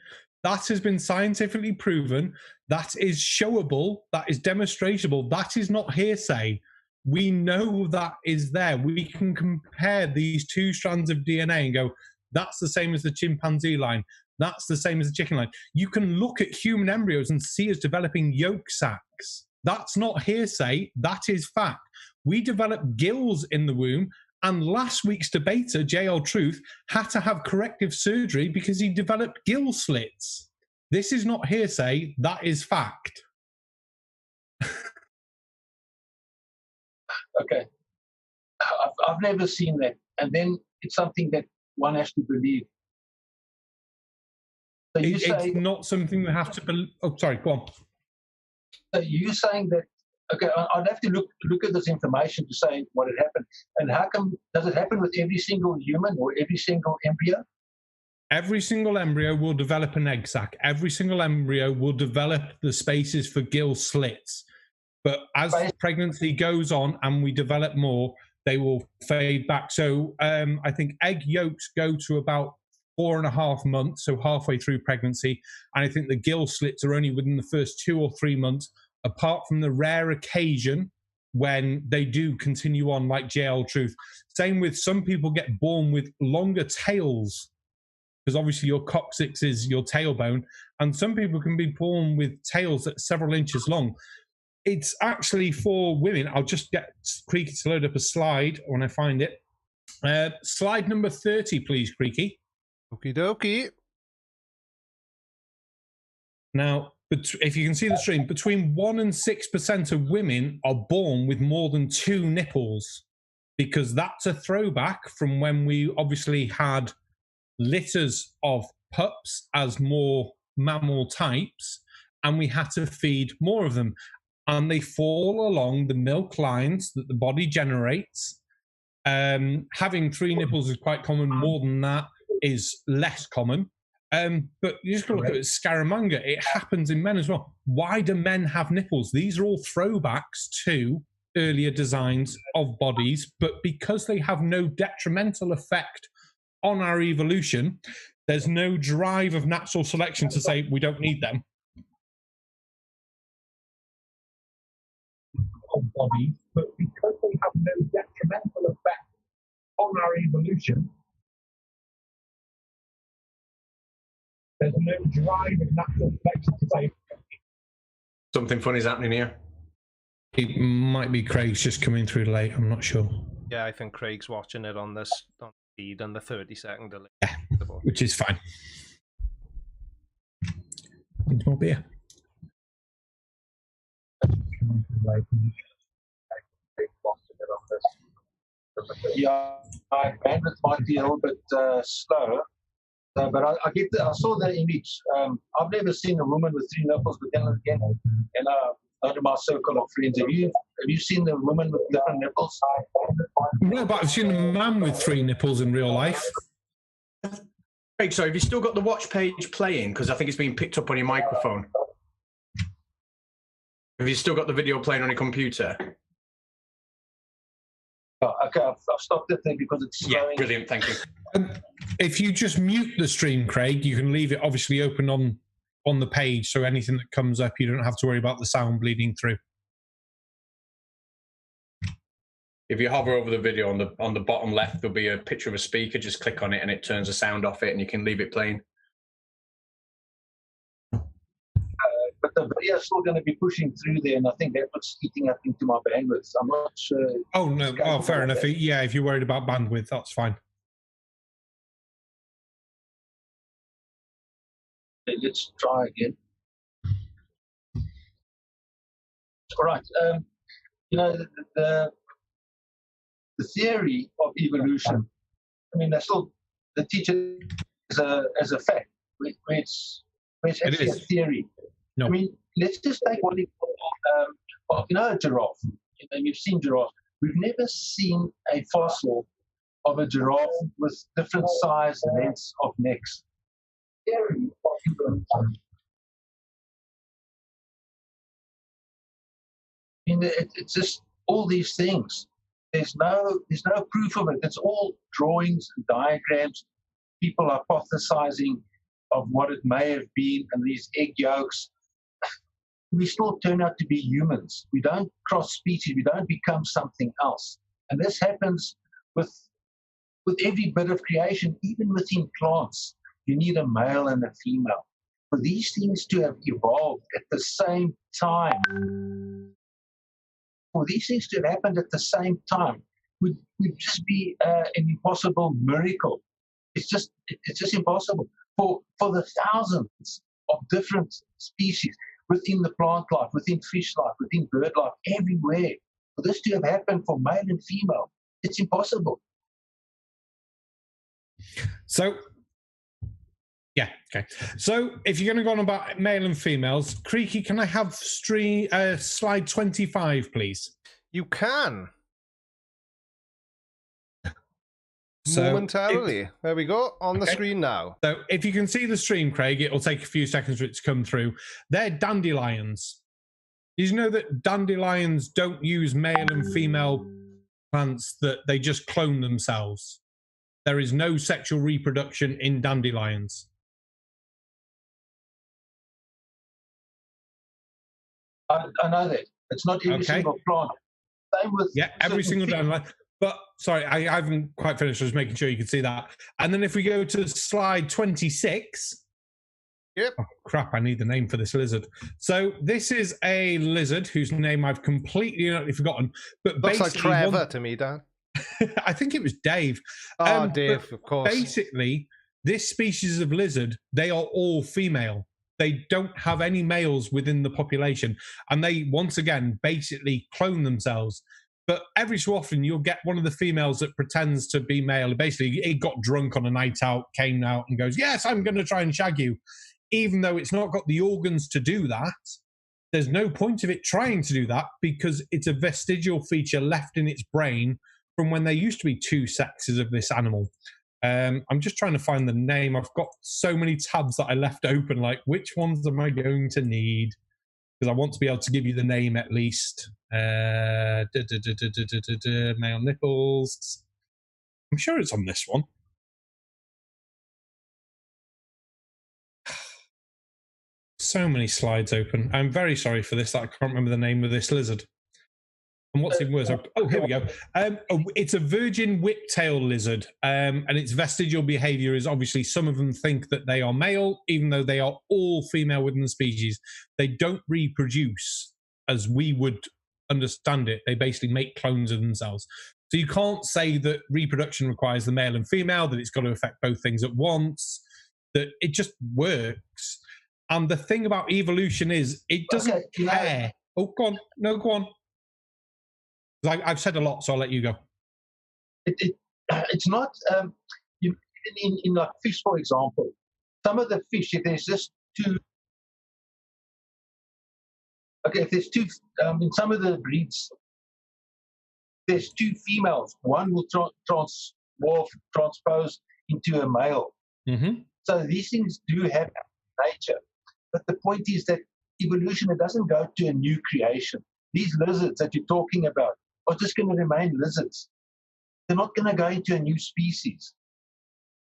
That has been scientifically proven. That is showable. That is demonstrable. That is not hearsay. We know that is there. We can compare these two strands of DNA and go, that's the same as the chimpanzee line. That's the same as the chicken line. You can look at human embryos and see us developing yolk sacs. That's not hearsay. That is fact. We develop gills in the womb, and last week's debater, JL Truth, had to have corrective surgery because he developed gill slits. This is not hearsay. That is fact. Okay. I've never seen that. And then it's something that one has to believe. So it's not something we have to believe. Oh, sorry, go on. So you're saying that, okay, I'd have to look at this information to say what had happened. And how come, does it happen with every single human or every single embryo? Every single embryo will develop an egg sac. Every single embryo will develop the spaces for gill slits. But as pregnancy goes on and we develop more, they will fade back. So I think egg yolks go to about 4.5 months, so halfway through pregnancy. And I think the gill slits are only within the first 2 or 3 months, apart from the rare occasion when they do continue on, like JL Truth. Same with some people get born with longer tails, because obviously your coccyx is your tailbone, and some people can be born with tails that are several inches long. It's actually for women. I'll just get Creaky to load up a slide when I find it. Slide number 30, please, Creaky. Okie dokie. Now, if you can see the stream, between 1% and 6% of women are born with more than 2 nipples, because that's a throwback from when we obviously had litters of pups as more mammal types, and we had to feed more of them. And they fall along the milk lines that the body generates. Having 3 nipples is quite common. More than that is less common. But you just got to look at Scaramanga. It happens in men as well. Why do men have nipples? These are all throwbacks to earlier designs of bodies, but because they have no detrimental effect on our evolution, there's no drive of natural selection to say we don't need them. Bodies, but because they have no detrimental effect on our evolution, there's no drive of natural selection to say something funny is happening here. It might be Craig's just coming through late. I'm not sure. Yeah, I think Craig's watching it on this on feed and the 30-second delay. Yeah, which is fine. Need more beer. Yeah, my bandwidth might be a little bit slow, but I saw the image. I've never seen a woman with 3 nipples, but then again, out of my circle of friends, have you seen the woman with different nipples? No, but I've seen a man with 3 nipples in real life. Craig, sorry, have you still got the watch page playing? Because I think it's being picked up on your microphone. Have you still got the video playing on your computer? Oh, okay, I've stopped it there because it's slowing. Yeah, brilliant, thank you. If you just mute the stream, Craig, you can leave it obviously open on the page, so anything that comes up, you don't have to worry about the sound bleeding through. If you hover over the video on the bottom left, there'll be a picture of a speaker. Just click on it and it turns the sound off it, and you can leave it playing. But the video is still going to be pushing through there, and I think that's what's eating up into my bandwidth. I'm not sure. Oh, no. Oh, fair enough. Yeah, if you're worried about bandwidth, that's fine. Okay, let's try again. All right. The theory of evolution, I mean, that's still the teacher as a fact. It's actually a theory. No. I mean, let's just take one example. A giraffe. You've seen giraffes. We've never seen a fossil of a giraffe with different size and lengths of necks. Theory of evolution. I mean, it's just all these things. There's no proof of it. It's all drawings and diagrams. People hypothesizing of what it may have been, and these egg yolks. We still turn out to be humans. We don't cross species. We don't become something else. And this happens with every bit of creation, even within plants. You need a male and a female. For these things to have evolved at the same time, for these things to have happened at the same time, would just be an impossible miracle. It's just impossible. For the thousands of different species within the plant life, within fish life, within bird life, everywhere, for this to have happened for male and female, it's impossible. So, yeah, okay. So, if you're going to go on about male and females, Creaky, can I have slide 25, please? You can. So momentarily. There we go, on the screen now. So if you can see the stream, Craig, it'll take a few seconds for it to come through. They're dandelions. Did you know that dandelions don't use male and female plants, that they just clone themselves? There is no sexual reproduction in dandelions. I know that. It's not every single plant. Same with every single dandelion. But, sorry, I haven't quite finished. I was making sure you could see that. And then if we go to slide 26. Yep. Oh, crap, I need the name for this lizard. So this is a lizard whose name I've completely forgotten. But looks like Trevor to me, Dan. I think it was Dave. Oh, Dave, of course. Basically, this species of lizard, they are all female. They don't have any males within the population. And they, once again, basically clone themselves. But every so often, you'll get one of the females that pretends to be male. Basically, it got drunk on a night out, came out and goes, yes, I'm going to try and shag you. Even though it's not got the organs to do that, there's no point of it trying to do that because it's a vestigial feature left in its brain from when there used to be two sexes of this animal. I'm just trying to find the name. I've got so many tabs that I left open, like which ones am I going to need? Because I want to be able to give you the name at least. Male nipples. I'm sure it's on this one. So many slides open. I'm very sorry for this. I can't remember the name of this lizard. And what's even worse? Oh, here we go. It's a virgin whiptail lizard, and its vestigial behavior is obviously some of them think that they are male, even though they are all female within the species. They don't reproduce as we would understand it. They basically make clones of themselves. So you can't say that reproduction requires the male and female, that it's got to affect both things at once, that it just works. And the thing about evolution is it doesn't care. Oh, go on. No, go on. I've said a lot, so I'll let you go. It's not in like fish, for example. Some of the fish, if there's just two. Okay, if there's two, in some of the breeds, there's two females. One will transpose into a male. Mm-hmm. So these things do happen in nature. But the point is that evolution, it doesn't go to a new creation. These lizards that you're talking about are just going to remain lizards. They're not going to go into a new species.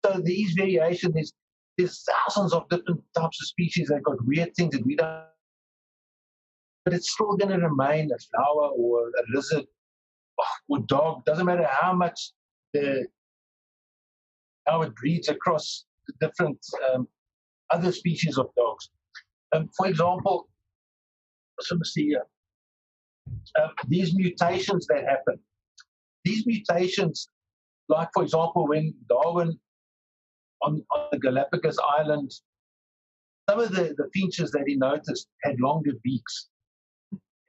So these variations, there's thousands of different types of species that got weird things that we don't. But it's still going to remain a flower or a lizard or dog. Doesn't matter how much how it breeds across the different other species of dogs. For example, let me see here. These mutations that happen. These mutations, like for example, when Darwin on the Galapagos Islands, some of the features that he noticed had longer beaks,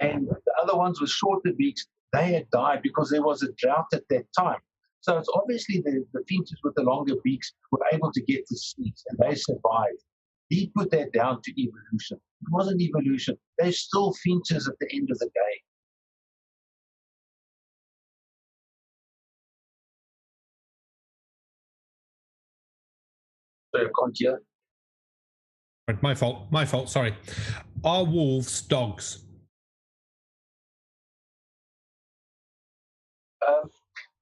and the other ones with shorter beaks, they had died because there was a drought at that time. So it's obviously the features with the longer beaks were able to get to seeds, and they survived. He put that down to evolution. It wasn't evolution. They're still features at the end of the day. Sorry, I can't hear. My fault, sorry. Are wolves dogs?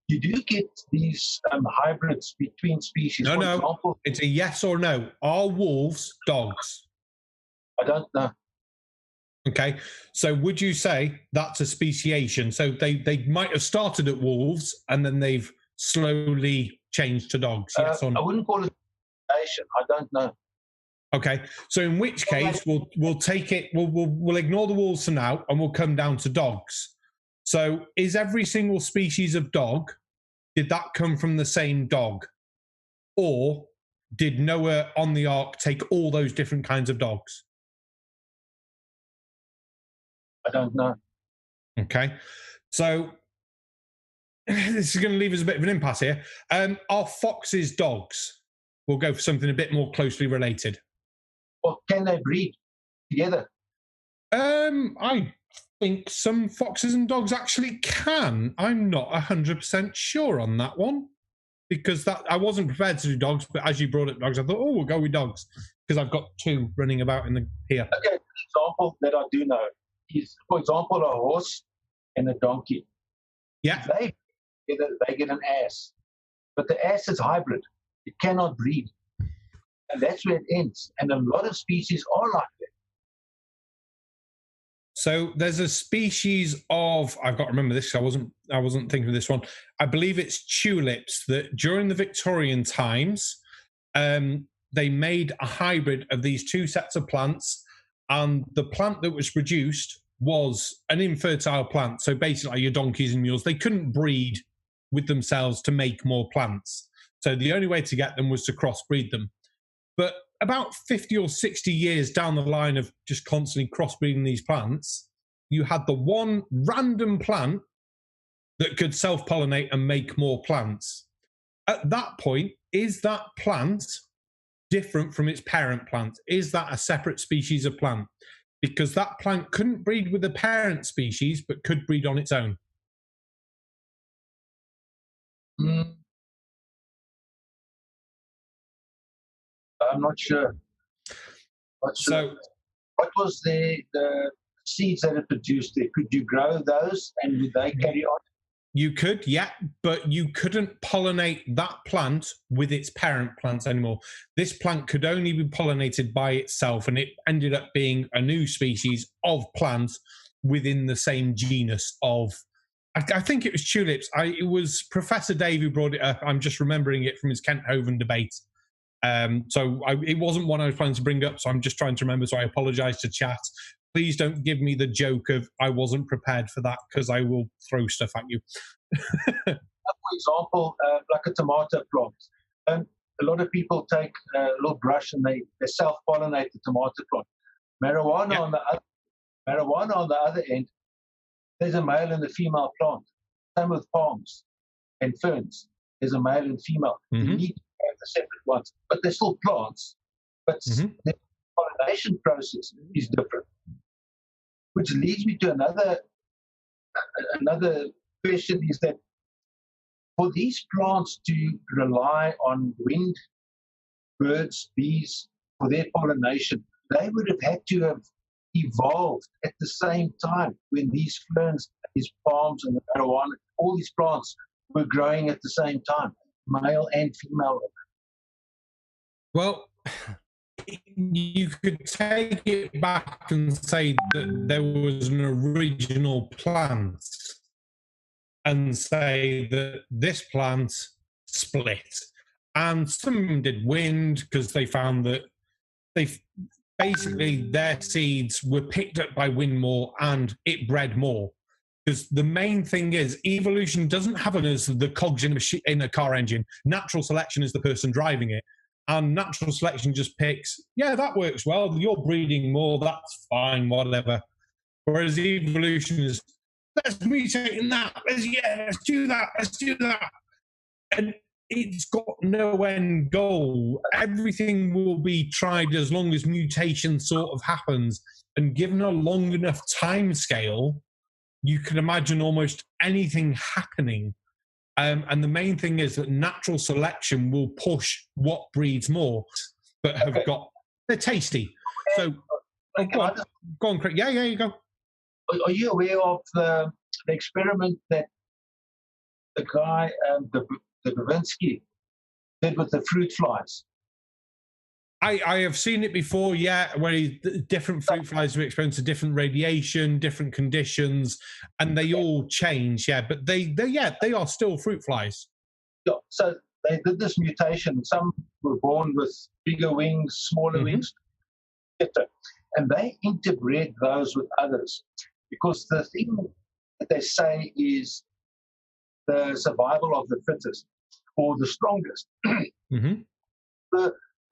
You do get these hybrids between species. No, example, it's a yes or no. Are wolves dogs? I don't know. Okay, so would you say that's a speciation? So they might have started at wolves and then they've slowly changed to dogs. Yes or no? I wouldn't call it speciation. I don't know. Okay, so in which case we'll take it. We'll ignore the wolves for now, and we'll come down to dogs. So is every single species of dog, did that come from the same dog? Or did Noah on the ark take all those different kinds of dogs? I don't know. Okay. So this is going to leave us a bit of an impasse here. Are foxes dogs? We'll go for something a bit more closely related. Or can they breed together? I think some foxes and dogs actually can. I'm not 100% sure on that one because I wasn't prepared to do dogs, but as you brought up dogs, I thought, we'll go with dogs because I've got two running about here. Okay, an example that I do know is, for example, a horse and a donkey. Yeah. They get an ass, but the ass is hybrid. It cannot breed. And that's where it ends. And a lot of species are like that. So there's a species of, I've got to remember this, I wasn't thinking of this one. I believe it's tulips that during the Victorian times, they made a hybrid of these two sets of plants, and the plant that was produced was an infertile plant. So basically your donkeys and mules, they couldn't breed with themselves to make more plants. So the only way to get them was to crossbreed them. But about 50 or 60 years down the line of just constantly crossbreeding these plants, you had the one random plant that could self-pollinate and make more plants. At that point, is that plant different from its parent plant? Is that a separate species of plant? Because that plant couldn't breed with the parent species, but could breed on its own. I'm not sure. So, what was the seeds that it produced there? Could you grow those and would they carry on? You could, yeah, but you couldn't pollinate that plant with its parent plants anymore. This plant could only be pollinated by itself, and it ended up being a new species of plant within the same genus of, I think it was tulips. It was Professor Dave who brought it up. I'm just remembering it from his Kenthoven debate. It wasn't one I was planning to bring up, so I'm just trying to remember, so I apologise to chat. Please don't give me the joke of I wasn't prepared for that, because I will throw stuff at you. For example, like a tomato plant. A lot of people take a little brush and they self-pollinate the tomato plant. Marijuana on the other end, there's a male and a female plant. Same with palms and ferns. There's a male and female. You need to have the separate ones, but they're still plants. But the pollination process is different. Which leads me to another question, is that for these plants to rely on wind, birds, bees, for their pollination, they would have had to have evolved at the same time when these ferns, these palms and the marijuana, all these plants were growing at the same time, male and female. Well, you could take it back and say that there was an original plant and say that this plant split. And some of them did wind because they found that their seeds were picked up by wind more and it bred more. Because the main thing is, evolution doesn't have as the cogs in a car engine. Natural selection is the person driving it. And natural selection just picks, that works well, you're breeding more, that's fine, whatever. Whereas evolution is, let's mutate in that, let's do that. And it's got no end goal. Everything will be tried as long as mutation sort of happens. And given a long enough time scale, you can imagine almost anything happening. And the main thing is that natural selection will push what breeds more, but they're tasty. So, go on, Craig. Yeah, you go. Are you aware of the experiment that the guy, the Bavinsky, did with the fruit flies? I have seen it before, where different fruit flies have experienced different radiation, different conditions, and they all change, but they are still fruit flies. So they did this mutation. Some were born with bigger wings, smaller wings, and they interbred those with others, because the thing that they say is the survival of the fittest or the strongest.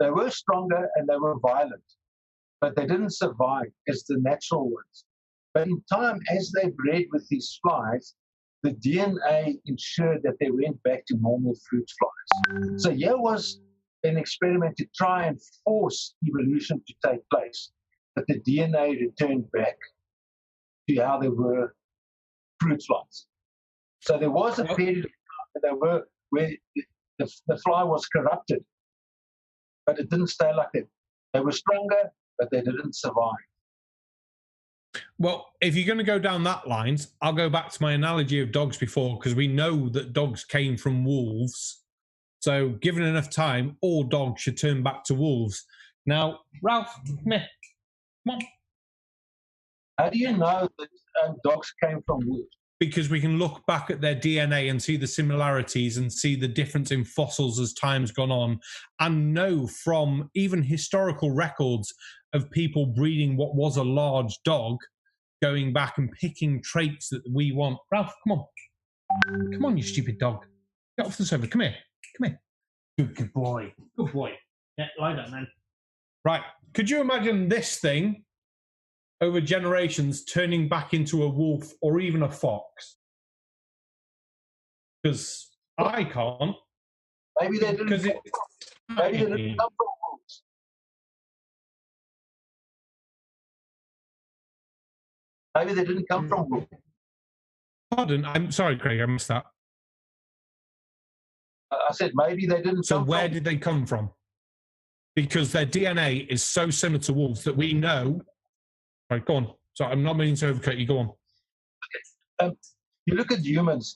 They were stronger and they were violent, but they didn't survive as the natural ones. But in time, as they bred with these flies, the DNA ensured that they went back to normal fruit flies. So here was an experiment to try and force evolution to take place, but the DNA returned back to how they were fruit flies. So there was a period of time where the fly was corrupted, but it didn't stay like that. They were stronger, but they didn't survive. Well, if you're going to go down that lines, I'll go back to my analogy of dogs before, because we know that dogs came from wolves. So given enough time, all dogs should turn back to wolves. Now, Ralph, come here. Come on. How do you know that dogs came from wolves? Because we can look back at their DNA and see the similarities and see the difference in fossils as time's gone on, and know from even historical records of people breeding what was a large dog, going back and picking traits that we want. Ralph, come on. Come on, you stupid dog. Get off the sofa. Come here. Good boy. Good boy. Yeah, lie down, man. Right. Could you imagine this thing over generations turning back into a wolf or even a fox? Because I can't. Maybe they didn't. Maybe they didn't come from wolves. Maybe they didn't come from wolves. Pardon, I'm sorry, Craig, I missed that. I said maybe they didn't. So where did they come from? Because their DNA is so similar to wolves that we know. Right, go on. So I'm not meaning to overcut you. Go on. Okay. You look at humans.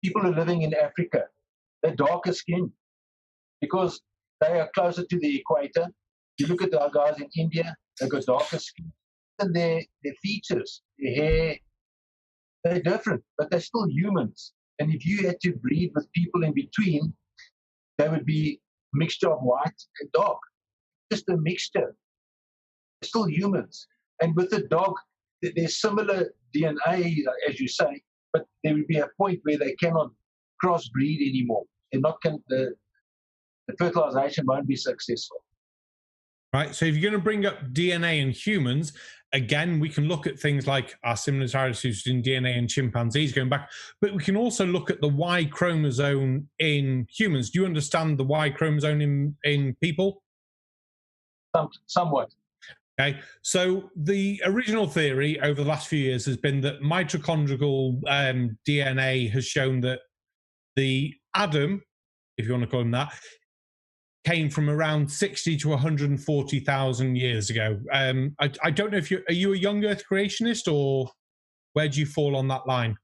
People who are living in Africa, they're darker skinned because they are closer to the equator. You look at the guys in India, they've got darker skin. And their features, their hair, they're different, but they're still humans. And if you had to breed with people in between, they would be a mixture of white and dark. Just a mixture. They're still humans. And with the dog, there's similar DNA, as you say, but there would be a point where they cannot crossbreed anymore. The fertilization won't be successful. Right. So if you're going to bring up DNA in humans, again, we can look at things like our similarities in DNA and chimpanzees going back, but we can also look at the Y chromosome in humans. Do you understand the Y chromosome in people? Somewhat. Okay. So the original theory over the last few years has been that mitochondrial DNA has shown that the Adam, if you want to call him that, came from around 60 to 140,000 years ago. I don't know if are you a young Earth creationist, or where do you fall on that line?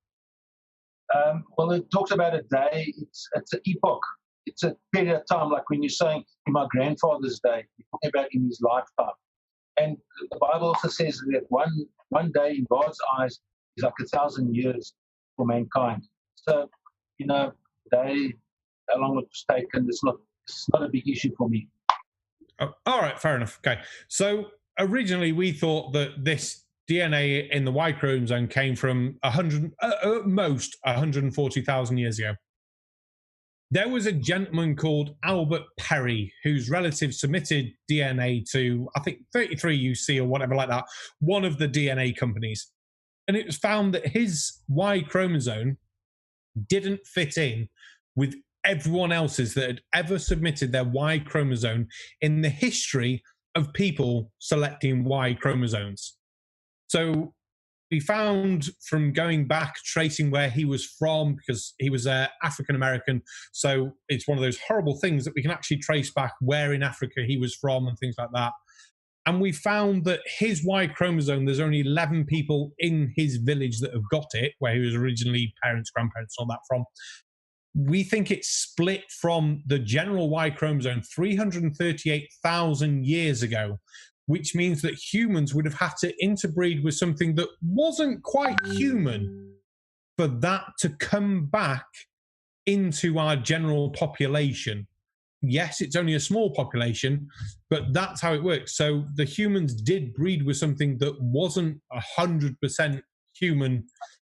Well, it talks about a day. It's an epoch. It's a period of time, like when you're saying in my grandfather's day, you're talking about in his lifetime. And the Bible also says that one day in God's eyes is like 1,000 years for mankind. So, day, how long it was taken, it's not a big issue for me. Oh, all right, fair enough. Okay. So originally we thought that this DNA in the Y chromosome came from 140,000 years ago. There was a gentleman called Albert Perry whose relatives submitted DNA to, I think, 33UC or whatever like that, one of the DNA companies. And it was found that his Y chromosome didn't fit in with everyone else's that had ever submitted their Y chromosome in the history of people selecting Y chromosomes. So we found from going back, tracing where he was from, because he was African-American, so it's one of those horrible things that we can actually trace back where in Africa he was from and things like that. And we found that his Y chromosome, there's only 11 people in his village that have got it, where he was originally parents, grandparents, all that from. We think it's split from the general Y chromosome 338,000 years ago, which means that humans would have had to interbreed with something that wasn't quite human for that to come back into our general population. Yes, it's only a small population, but that's how it works. So the humans did breed with something that wasn't 100% human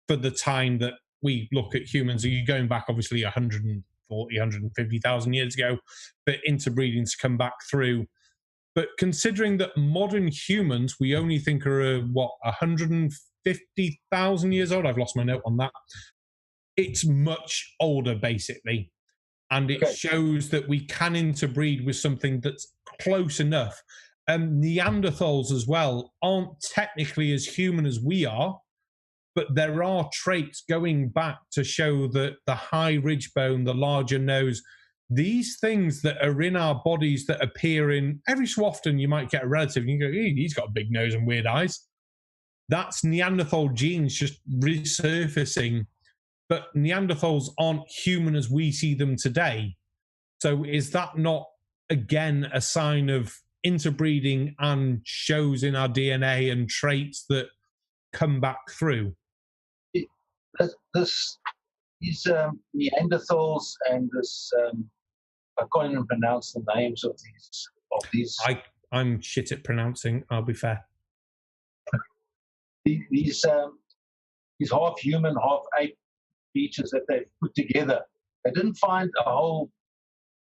for the time that we look at humans. Are you going back, obviously, 140, 150,000 years ago for interbreeding to come back through? But considering that modern humans, we only think are, 150,000 years old? I've lost my note on that. It's much older, basically. And it shows that we can interbreed with something that's close enough. Neanderthals as well aren't technically as human as we are, but there are traits going back to show that the high ridge bone, the larger nose, these things that are in our bodies that appear in every so often, you might get a relative and you go, hey, he's got a big nose and weird eyes. That's Neanderthal genes just resurfacing. But Neanderthals aren't human as we see them today. So is that not, again, a sign of interbreeding and shows in our DNA and traits that come back through? These Neanderthals and this, I can't even pronounce the names of these. I'm shit at pronouncing, I'll be fair. These half human, half ape creatures that they've put together. They didn't find a whole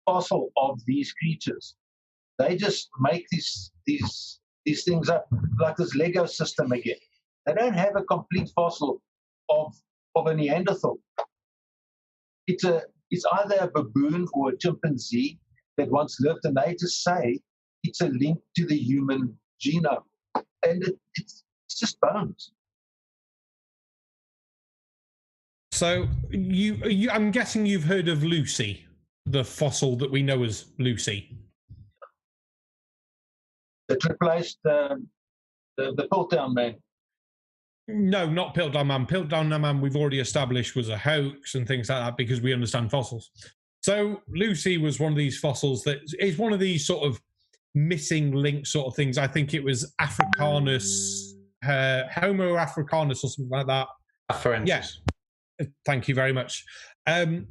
fossil of these creatures. They just make these things up like this Lego system again. They don't have a complete fossil of a Neanderthal. it's either a baboon or a chimpanzee that once lived, and they just say it's a link to the human genome, and it's just bones. So I'm guessing you've heard of Lucy, the fossil that we know as Lucy. It replaced the Piltdown Man. No, not Piltdown Man. Piltdown Man we've already established was a hoax and things like that because we understand fossils. So Lucy was one of these fossils that is one of these sort of missing link sort of things. I think it was Africanus, Homo Africanus or something like that. Afarensis. Yes. Thank you very much. And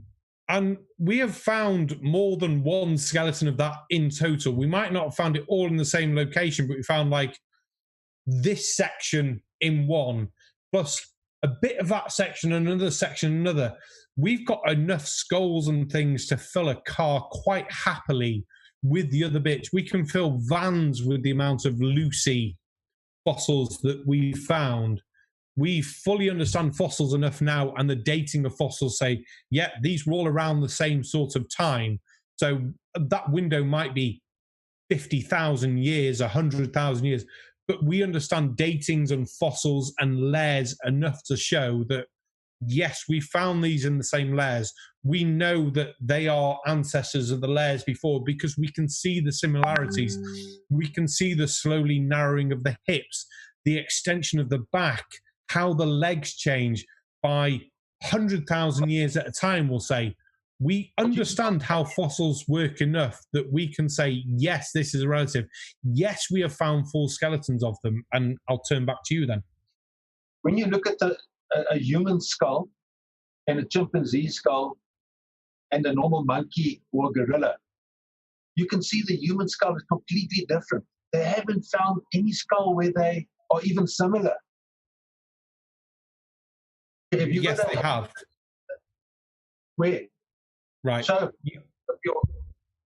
we have found more than one skeleton of that in total. We might not have found it all in the same location, but we found like this section in one, plus a bit of that section, another section, another. We've got enough skulls and things to fill a car quite happily with the other bits. We can fill vans with the amount of Lucy fossils that we found. We fully understand fossils enough now, and the dating of fossils say, yeah, these were all around the same sort of time. So that window might be 50,000 years, 100,000 years, but we understand datings and fossils and layers enough to show that, yes, we found these in the same layers. We know that they are ancestors of the layers before because we can see the similarities. We can see the slowly narrowing of the hips, the extension of the back, how the legs change by 100,000 years at a time, we'll say. We understand how fossils work enough that we can say, yes, this is a relative. Yes, we have found full skeletons of them. And I'll turn back to you then. When you look at a human skull and a chimpanzee skull and a normal monkey or gorilla, you can see the human skull is completely different. They haven't found any skull where they are even similar. Yes, they have. Where? Right. So,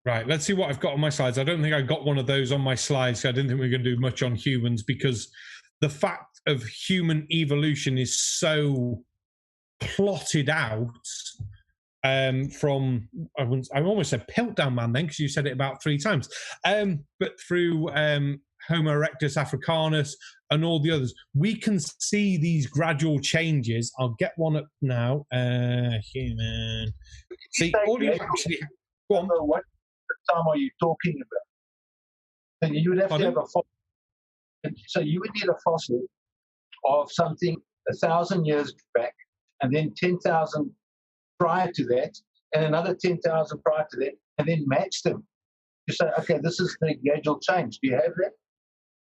right. Let's see what I've got on my slides. I don't think I got one of those on my slides. I didn't think we were going to do much on humans because the fact of human evolution is so plotted out from, I almost said Piltdown Man then because you said it about 3 times, but through Homo erectus africanus and all the others, we can see these gradual changes. I'll get one up now. Human. See, all you actually... Go on. What time are you talking about? And you would have to have a fossil. So you would need a fossil of something 1,000 years back, and then 10,000 prior to that, and another 10,000 prior to that, and then match them. You say, okay, this is the gradual change. Do you have that?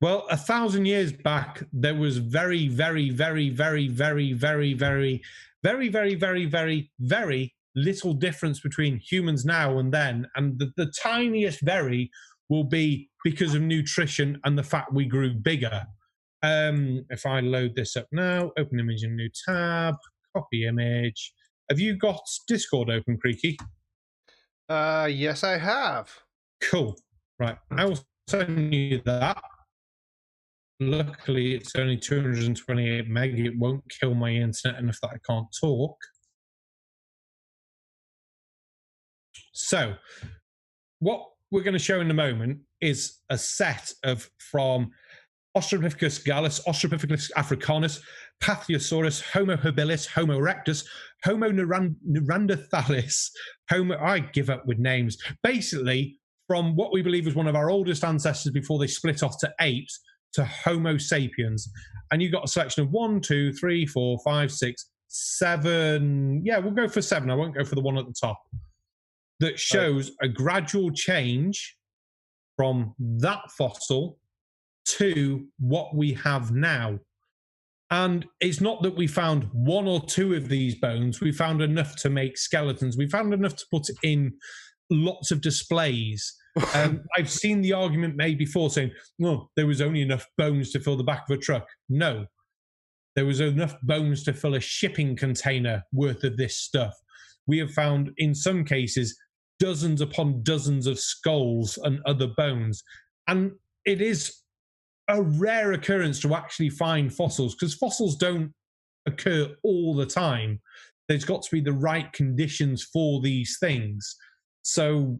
Well, 1,000 years back, there was very, very, very, very, very, very, very, very, very, very, very, very little difference between humans now and then. And the tiniest very will be because of nutrition and the fact we grew bigger. If I load this up now, open image in a new tab, copy image. Have you got Discord open, Creaky? Yes, I have. Cool. Right. I will send you that. Luckily, it's only 228 meg. It won't kill my internet enough that I can't talk. So, what we're going to show in a moment is a set of from Australopithecus gallus, Australopithecus africanus, Pathiosaurus, Homo habilis, Homo erectus, Homo neanderthalis, Homo... I give up with names. Basically, from what we believe was one of our oldest ancestors before they split off to apes, to Homo sapiens. And you've got a selection of 1, 2, 3, 4, 5, 6, 7. Yeah, we'll go for 7. I won't go for the one at the top. That shows a gradual change from that fossil to what we have now. And it's not that we found 1 or 2 of these bones. We found enough to make skeletons. We found enough to put in lots of displays. I've seen the argument made before saying, well, there was only enough bones to fill the back of a truck. No, there was enough bones to fill a shipping container worth of this stuff. We have found, in some cases, dozens upon dozens of skulls and other bones. And it is a rare occurrence to actually find fossils, because fossils don't occur all the time. there's got to be the right conditions for these things. So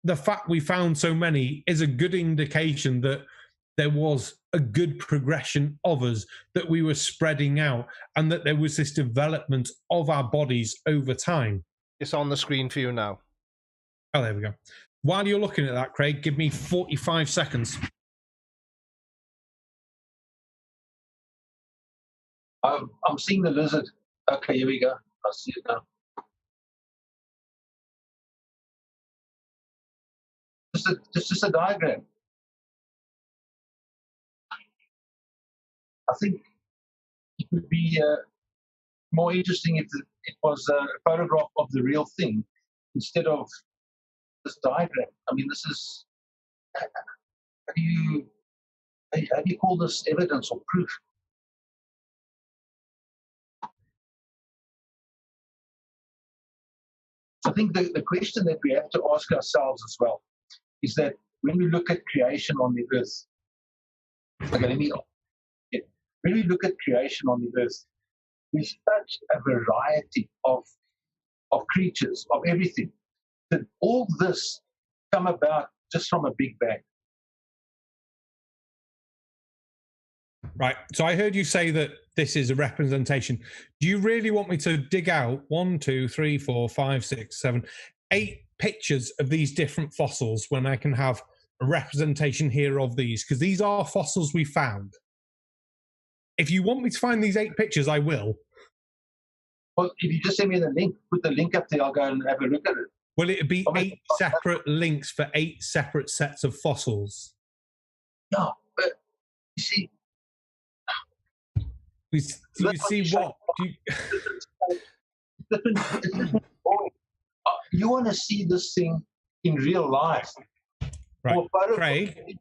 the fact we found so many is a good indication that there was a good progression of us, that we were spreading out, and that there was this development of our bodies over time. It's on the screen for you now. Oh, there we go. While you're looking at that, Craig, give me 45 seconds. I'm seeing the lizard. Okay, here we go. I see it now. It's just a diagram. I think it would be more interesting if it was a photograph of the real thing instead of this diagram. I mean, this is, how do you call this evidence or proof? I think the question that we have to ask ourselves as well is that when we look at creation on the earth, when we look at creation on the earth, there's such a variety of creatures, of everything, that all this come about just from a big bang. Right. So I heard you say that this is a representation. Do you really want me to dig out 1, 2, 3, 4, 5, 6, 7, 8 pictures of these different fossils when I can have a representation here of these? Because these are fossils we found. If you want me to find these 8 pictures, I will. Well, if you just send me the link, put the link up there, I'll go and have a look at it. Will it be 8 separate links for 8 separate sets of fossils? Yeah, but you see... You see what? You want to see this thing in real life. Right, Craig,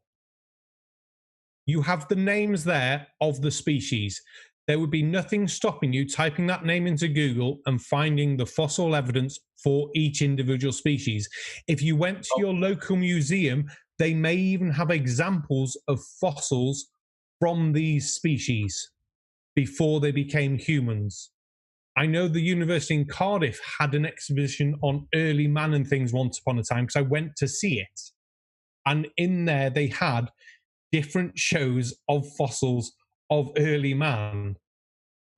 you have the names there of the species. There would be nothing stopping you typing that name into Google and finding the fossil evidence for each individual species. If you went to your local museum, they may even have examples of fossils from these species before they became humans. I know the university in Cardiff had an exhibition on early man and things once upon a time because I went to see it. And in there they had different shows of fossils of early man.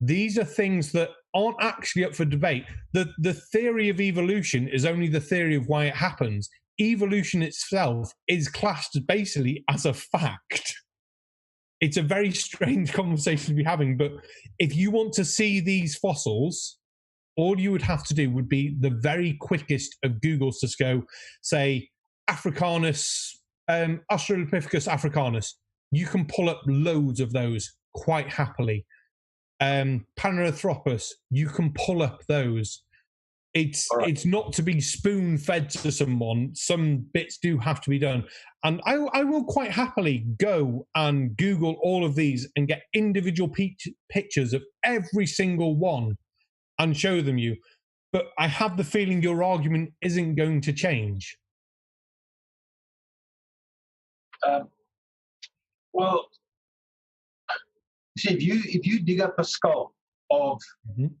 These are things that aren't actually up for debate. The theory of evolution is only the theory of why it happens. Evolution itself is classed basically as a fact. It's a very strange conversation to be having, but if you want to see these fossils, all you would have to do would be the very quickest of Googles to go, say, Africanus, Australopithecus africanus. You can pull up loads of those quite happily. Paranthropus, you can pull up those. It's not to be spoon-fed to someone. Some bits do have to be done. And I will quite happily go and Google all of these and get individual pictures of every single one and show them you. But I have the feeling your argument isn't going to change. Well, see, if you dig up a skull of an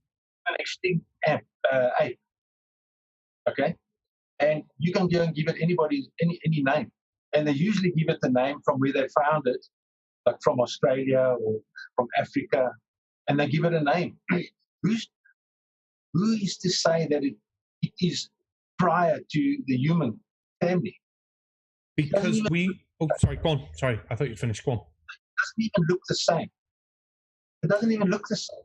extinct ape, okay, and you can go and give it any name, and they usually give it the name from where they found it, like from Australia or from Africa, and they give it a name. Who is to say that it is prior to the human family? Because sorry, go on. Sorry, I thought you'd finished. Go on. It doesn't even look the same. It doesn't even look the same.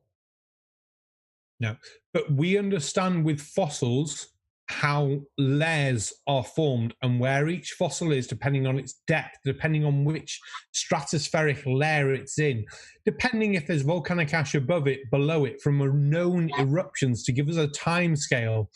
No, but we understand with fossils how layers are formed and where each fossil is depending on its depth, depending on which stratospheric layer it's in, depending if there's volcanic ash above it, below it, from known eruptions to give us a time scale.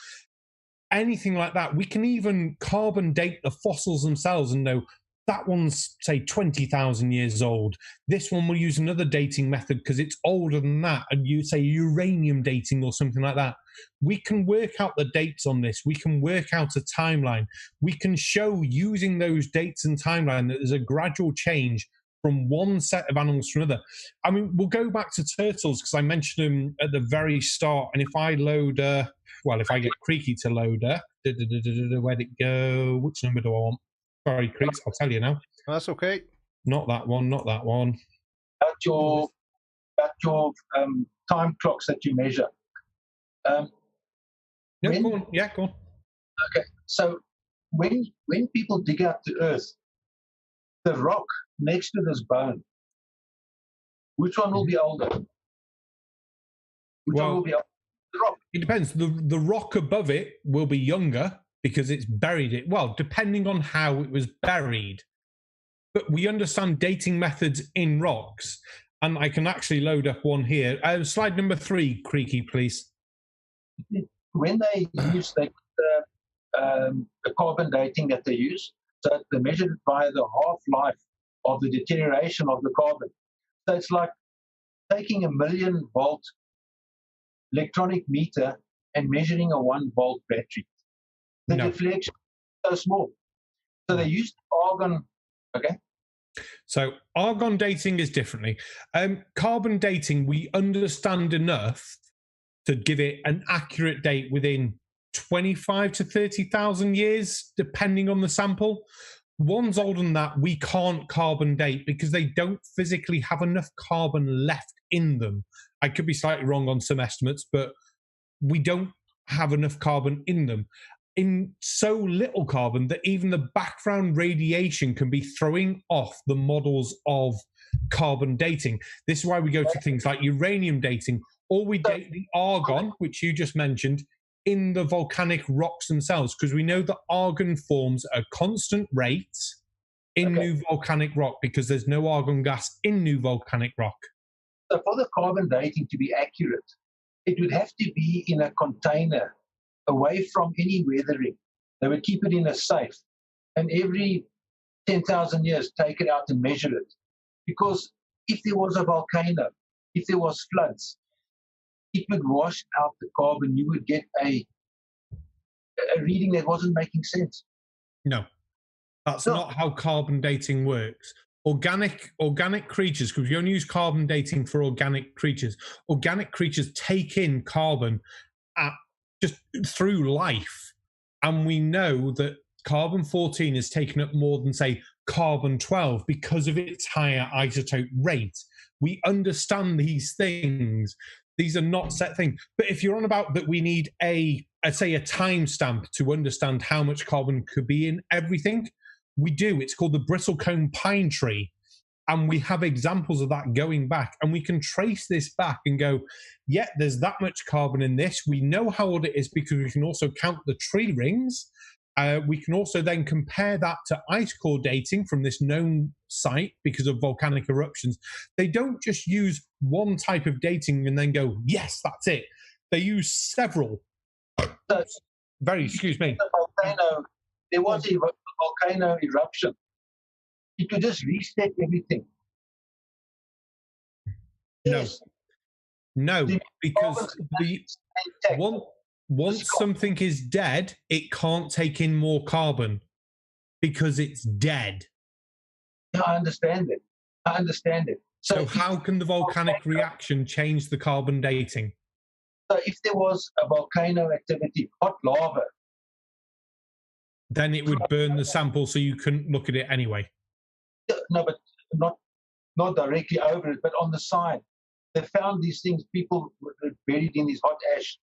Anything like that. We can even carbon date the fossils themselves and know that one's, say, 20,000 years old. This one will use another dating method because it's older than that, and you say uranium dating or something like that. We can work out the dates on this. We can work out a timeline. We can show, using those dates and timeline, that there's a gradual change from one set of animals to another. I mean, we'll go back to turtles because I mentioned them at the very start. And if I load, if I get Creaky to load, where'd it go? Which number do I want? Sorry, Creaks, I'll tell you now. That's okay. Not that one, not that one. At your time clocks that you measure. No, go on. Yeah, go on. Okay, so when people dig out the earth, the rock next to this bone, which one will be older? Which one will be older? The rock. It depends. The rock above it will be younger because it's buried it. Well, depending on how it was buried. But we understand dating methods in rocks, and I can actually load up one here. Slide number 3, Creaky, please. When they use the carbon dating that they use, so they measure it by the half-life of the deterioration of the carbon. So it's like taking a 1,000,000-volt electronic meter and measuring a 1-volt battery. The deflection is so small. So they use argon. Okay. So argon dating is differently. Carbon dating, we understand enough to give it an accurate date within 25 to 30,000 years, depending on the sample. Ones older than that, we can't carbon date because they don't physically have enough carbon left in them. I could be slightly wrong on some estimates, but we don't have enough carbon in them. In so little carbon that even the background radiation can be throwing off the models of carbon dating. This is why we go to things like uranium dating, or we date the argon, which you just mentioned, in the volcanic rocks themselves, because we know that argon forms at a constant rate in new volcanic rock because there's no argon gas in new volcanic rock. So for the carbon dating to be accurate, it would have to be in a container away from any weathering. They would keep it in a safe, and every 10,000 years take it out and measure it. Because if there was a volcano, if there was floods, it would wash out the carbon. You would get a reading that wasn't making sense. No, that's not how carbon dating works. Organic creatures, because we only use carbon dating for organic creatures. Organic creatures take in carbon just through life. And we know that carbon-14 is taken up more than, say, carbon-12 because of its higher isotope rate. We understand these things. These are not set things. But if you're on about that we need a timestamp to understand how much carbon could be in everything, we do. It's called the bristlecone pine tree. And we have examples of that going back. And we can trace this back and go, yeah, there's that much carbon in this. We know how old it is because we can also count the tree rings. We can also then compare that to ice core dating from this known site because of volcanic eruptions. They don't just use one type of dating and then go, yes, that's it. They use several. Excuse me. There was a volcano eruption. You could just reset everything. No, because once something is dead, it can't take in more carbon because it's dead. I understand it. So how can the volcanic reaction change the carbon dating? So if there was a volcano activity, hot lava, then it would burn the sample so you couldn't look at it anyway. No, but not directly over it, but on the side. They found these things, people were buried in this hot ash.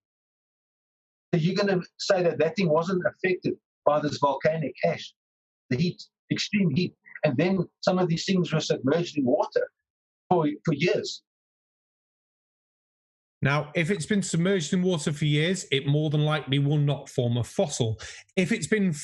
So you're going to say that thing wasn't affected by this volcanic ash, the heat, extreme heat. And then some of these things were submerged in water for years. Now, if it's been submerged in water for years, it more than likely will not form a fossil. If it's been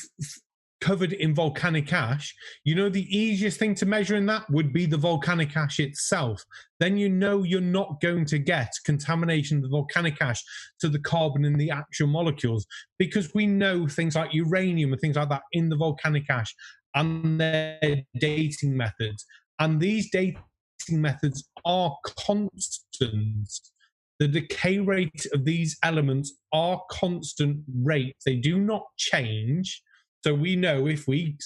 covered in volcanic ash, you know the easiest thing to measure in that would be the volcanic ash itself. Then you know you're not going to get contamination of the volcanic ash to the carbon in the actual molecules, because we know things like uranium and things like that in the volcanic ash and their dating methods. And these dating methods are constant. The decay rate of these elements are constant rates. They do not change. So we know if we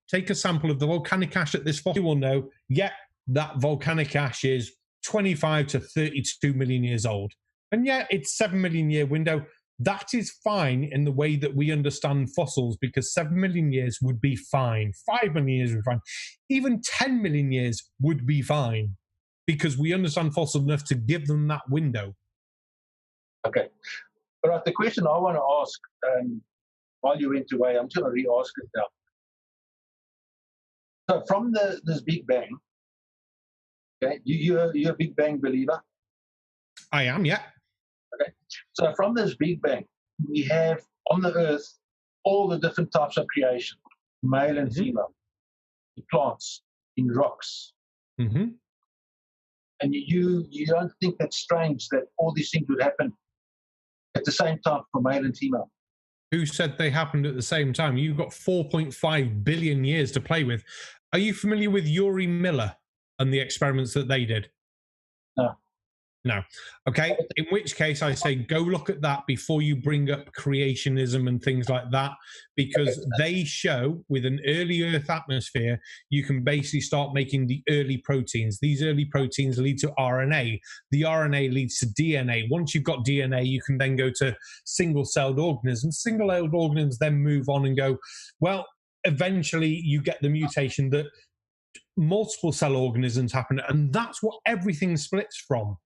take a sample of the volcanic ash at this fossil, we will know, yeah, that volcanic ash is 25 to 32 million years old. And yeah, it's 7 million year window. That is fine in the way that we understand fossils, because 7 million years would be fine. 5 million years would be fine. Even 10 million years would be fine, because we understand fossils enough to give them that window. Okay. All right, the question I want to ask, while you went away, I'm just going to re-ask it now. So from this Big Bang, okay, you're a Big Bang believer? I am, yeah. Okay. So from this Big Bang, we have on the Earth all the different types of creation, male and female, in plants, in rocks. Mm-hmm. And you don't think that's strange that all these things would happen at the same time for male and female? Who said they happened at the same time? You've got 4.5 billion years to play with. Are you familiar with Uri Miller and the experiments that they did? No. No. Okay. In which case I say go look at that before you bring up creationism and things like that, because they show with an early Earth atmosphere, you can basically start making the early proteins. These early proteins lead to RNA. The RNA leads to DNA. Once you've got DNA, you can then go to single-celled organisms. Single-celled organisms then move on and go, well, eventually you get the mutation that multiple cell organisms happen, and that's what everything splits from.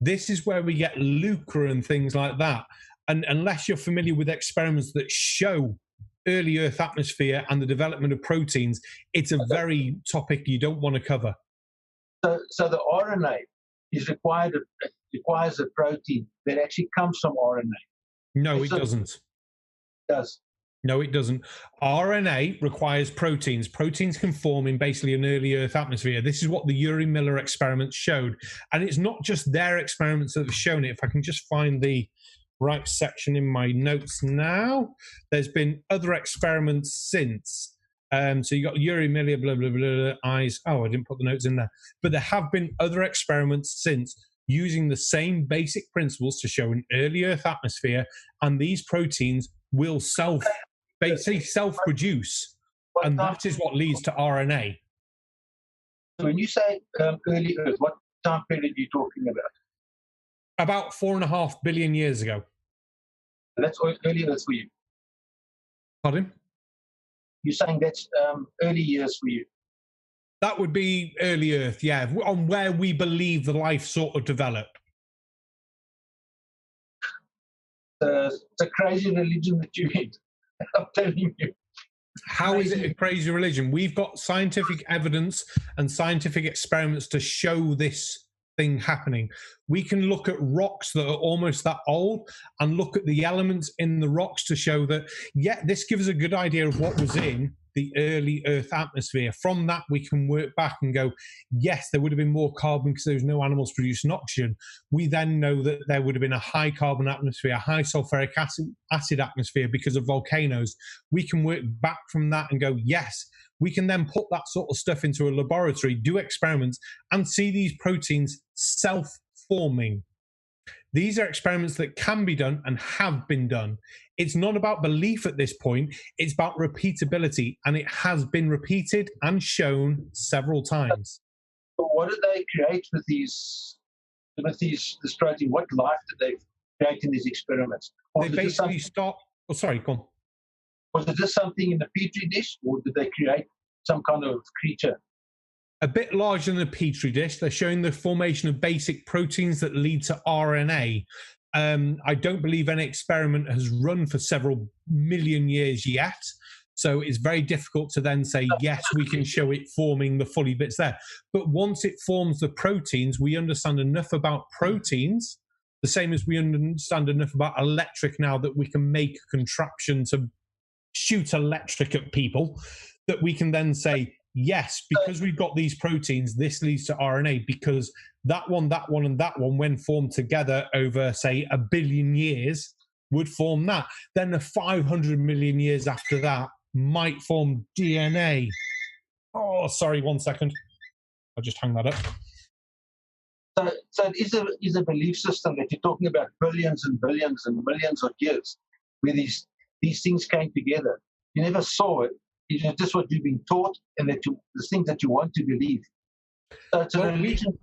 This is where we get lucre and things like that. And unless you're familiar with experiments that show early Earth atmosphere and the development of proteins, it's a very topic you don't want to cover. So the RNA is required. It requires a protein that actually comes from RNA. No, it doesn't. It does. No, it doesn't. RNA requires proteins. Proteins can form in basically an early Earth atmosphere. This is what the Uri Miller experiments showed. And it's not just their experiments that have shown it. If I can just find the right section in my notes now. There's been other experiments since. So you got Uri Miller, blah, blah, blah, blah, eyes. Oh, I didn't put the notes in there. But there have been other experiments since using the same basic principles to show an early Earth atmosphere. And these proteins will basically self-produce, and that is what leads to RNA. So when you say early Earth, what time period are you talking about? About 4.5 billion years ago. That's early Earth for you? Pardon? You're saying that's early years for you? That would be early Earth, yeah, on where we believe the life sort of developed. It's a crazy religion that you hit. I'm telling you. How is it a crazy religion? We've got scientific evidence and scientific experiments to show this thing happening. We can look at rocks that are almost that old and look at the elements in the rocks to show that, yeah, this gives us a good idea of what was in the early Earth atmosphere. From that, we can work back and go, yes, there would have been more carbon because there was no animals producing oxygen. We then know that there would have been a high carbon atmosphere, a high sulfuric acid atmosphere because of volcanoes. We can work back from that and go, yes, we can then put that sort of stuff into a laboratory, do experiments, and see these proteins self-forming. These are experiments that can be done and have been done. It's not about belief at this point. It's about repeatability, and it has been repeated and shown several times. So what did they create with this protein? What life did they create in these experiments? They basically start. Oh, sorry, go on. Was it just something in a petri dish, or did they create some kind of creature? A bit larger than a petri dish. They're showing the formation of basic proteins that lead to RNA. I don't believe any experiment has run for several million years yet. So it's very difficult to then say, yes, we can show it forming the fully bits there. But once it forms the proteins, we understand enough about proteins, the same as we understand enough about electric now that we can make a contraption to shoot electric at people, that we can then say, yes, because we've got these proteins, this leads to RNA, because that one, and that one, when formed together over, say, 1 billion years, would form that. Then the 500 million years after that might form DNA. Oh, sorry, 1 second. I'll just hang that up. So it is a belief system that you're talking about billions and billions and millions of years, where these things came together. You never saw it. It's just what you've been taught, and the things that you want to believe. So it's a religion.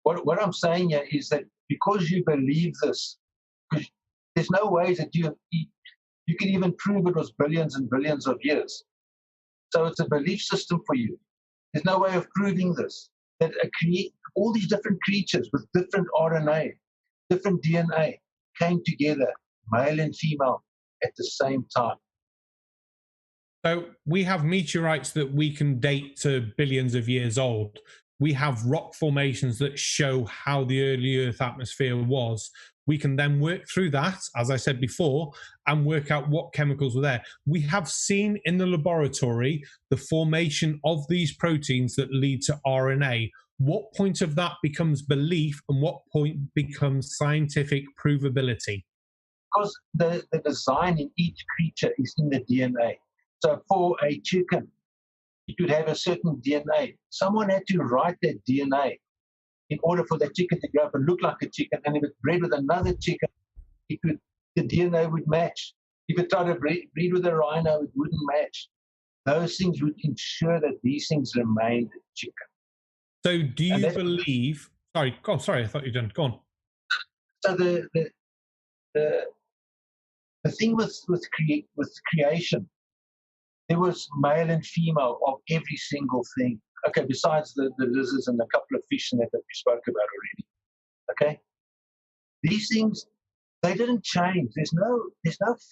What I'm saying here is that because you believe this, because there's no way that you can even prove it was billions and billions of years. So it's a belief system for you. There's no way of proving this. That all these different creatures with different RNA, different DNA came together, male and female, at the same time. So we have meteorites that we can date to billions of years old. We have rock formations that show how the early Earth atmosphere was. We can then work through that, as I said before, and work out what chemicals were there. We have seen in the laboratory the formation of these proteins that lead to RNA. What point of that becomes belief and what point becomes scientific provability? Because the design in each creature is in the DNA. So for a chicken, it would have a certain DNA. Someone had to write that DNA in order for that chicken to grow up and look like a chicken. And if it bred with another chicken, the DNA would match. If it tried to breed with a rhino, it wouldn't match. Those things would ensure that these things remained chicken. So do you believe... Sorry, I thought you were done. Go on. So the thing with creation, there was male and female of every single thing. Okay, besides the lizards and a couple of fish that we spoke about already. Okay, these things, they didn't change. There's no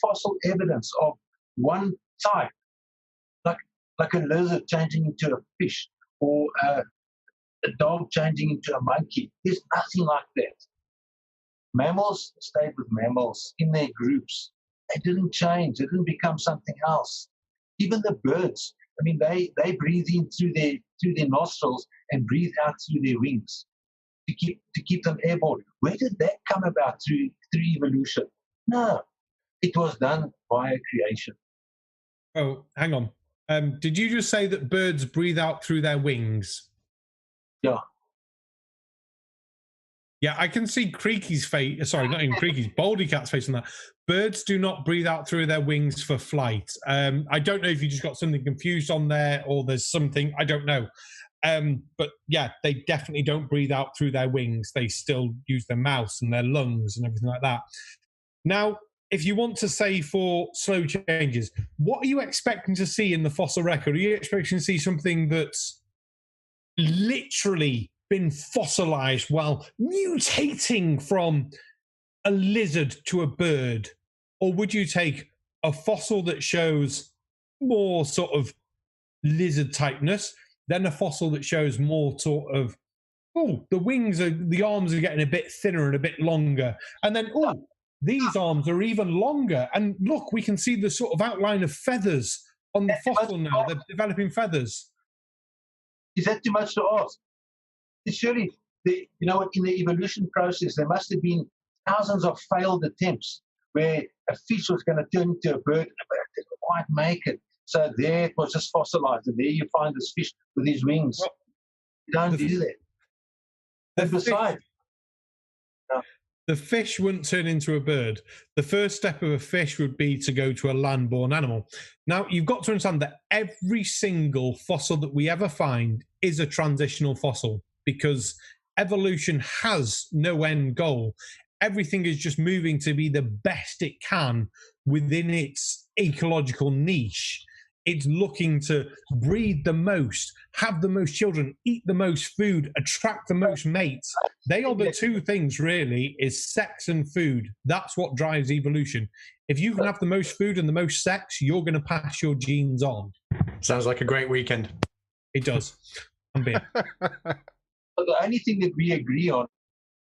fossil evidence of one type, like a lizard changing into a fish or a dog changing into a monkey. There's nothing like that. Mammals stayed with mammals in their groups. They didn't change. They didn't become something else. Even the birds, I mean, they breathe in through their nostrils and breathe out through their wings to keep them airborne. Where did that come about through evolution? No, it was done via creation. Oh, hang on. Did you just say that birds breathe out through their wings? Yeah. Yeah, I can see Creaky's face. Sorry, not even Creaky's, Baldy Catz face on that. Birds do not breathe out through their wings for flight. I don't know if you just got something confused on there or there's something, I don't know. But yeah, they definitely don't breathe out through their wings. They still use their mouths and their lungs and everything like that. Now, if you want to say for slow changes, what are you expecting to see in the fossil record? Are you expecting to see something that's literally been fossilized while mutating from a lizard to a bird? Or would you take a fossil that shows more sort of lizard typeness, then a fossil that shows more sort of, the arms are getting a bit thinner and a bit longer, and then these arms are even longer, and look, we can see the sort of outline of feathers on the fossil now. They're developing feathers. Is that too much to ask? Surely, in the evolution process, there must have been thousands of failed attempts where a fish was going to turn into a bird, but it didn't quite make it. So there it was just fossilized, and there you find this fish with his wings. Well, you don't do that. And besides, the fish wouldn't turn into a bird. The first step of a fish would be to go to a land-born animal. Now, you've got to understand that every single fossil that we ever find is a transitional fossil, because evolution has no end goal. Everything is just moving to be the best it can within its ecological niche. It's looking to breed the most, have the most children, eat the most food, attract the most mates. They are the two things, really, is sex and food. That's what drives evolution. If you can have the most food and the most sex, you're going to pass your genes on. Sounds like a great weekend. It does. I'm being. The only thing that we agree on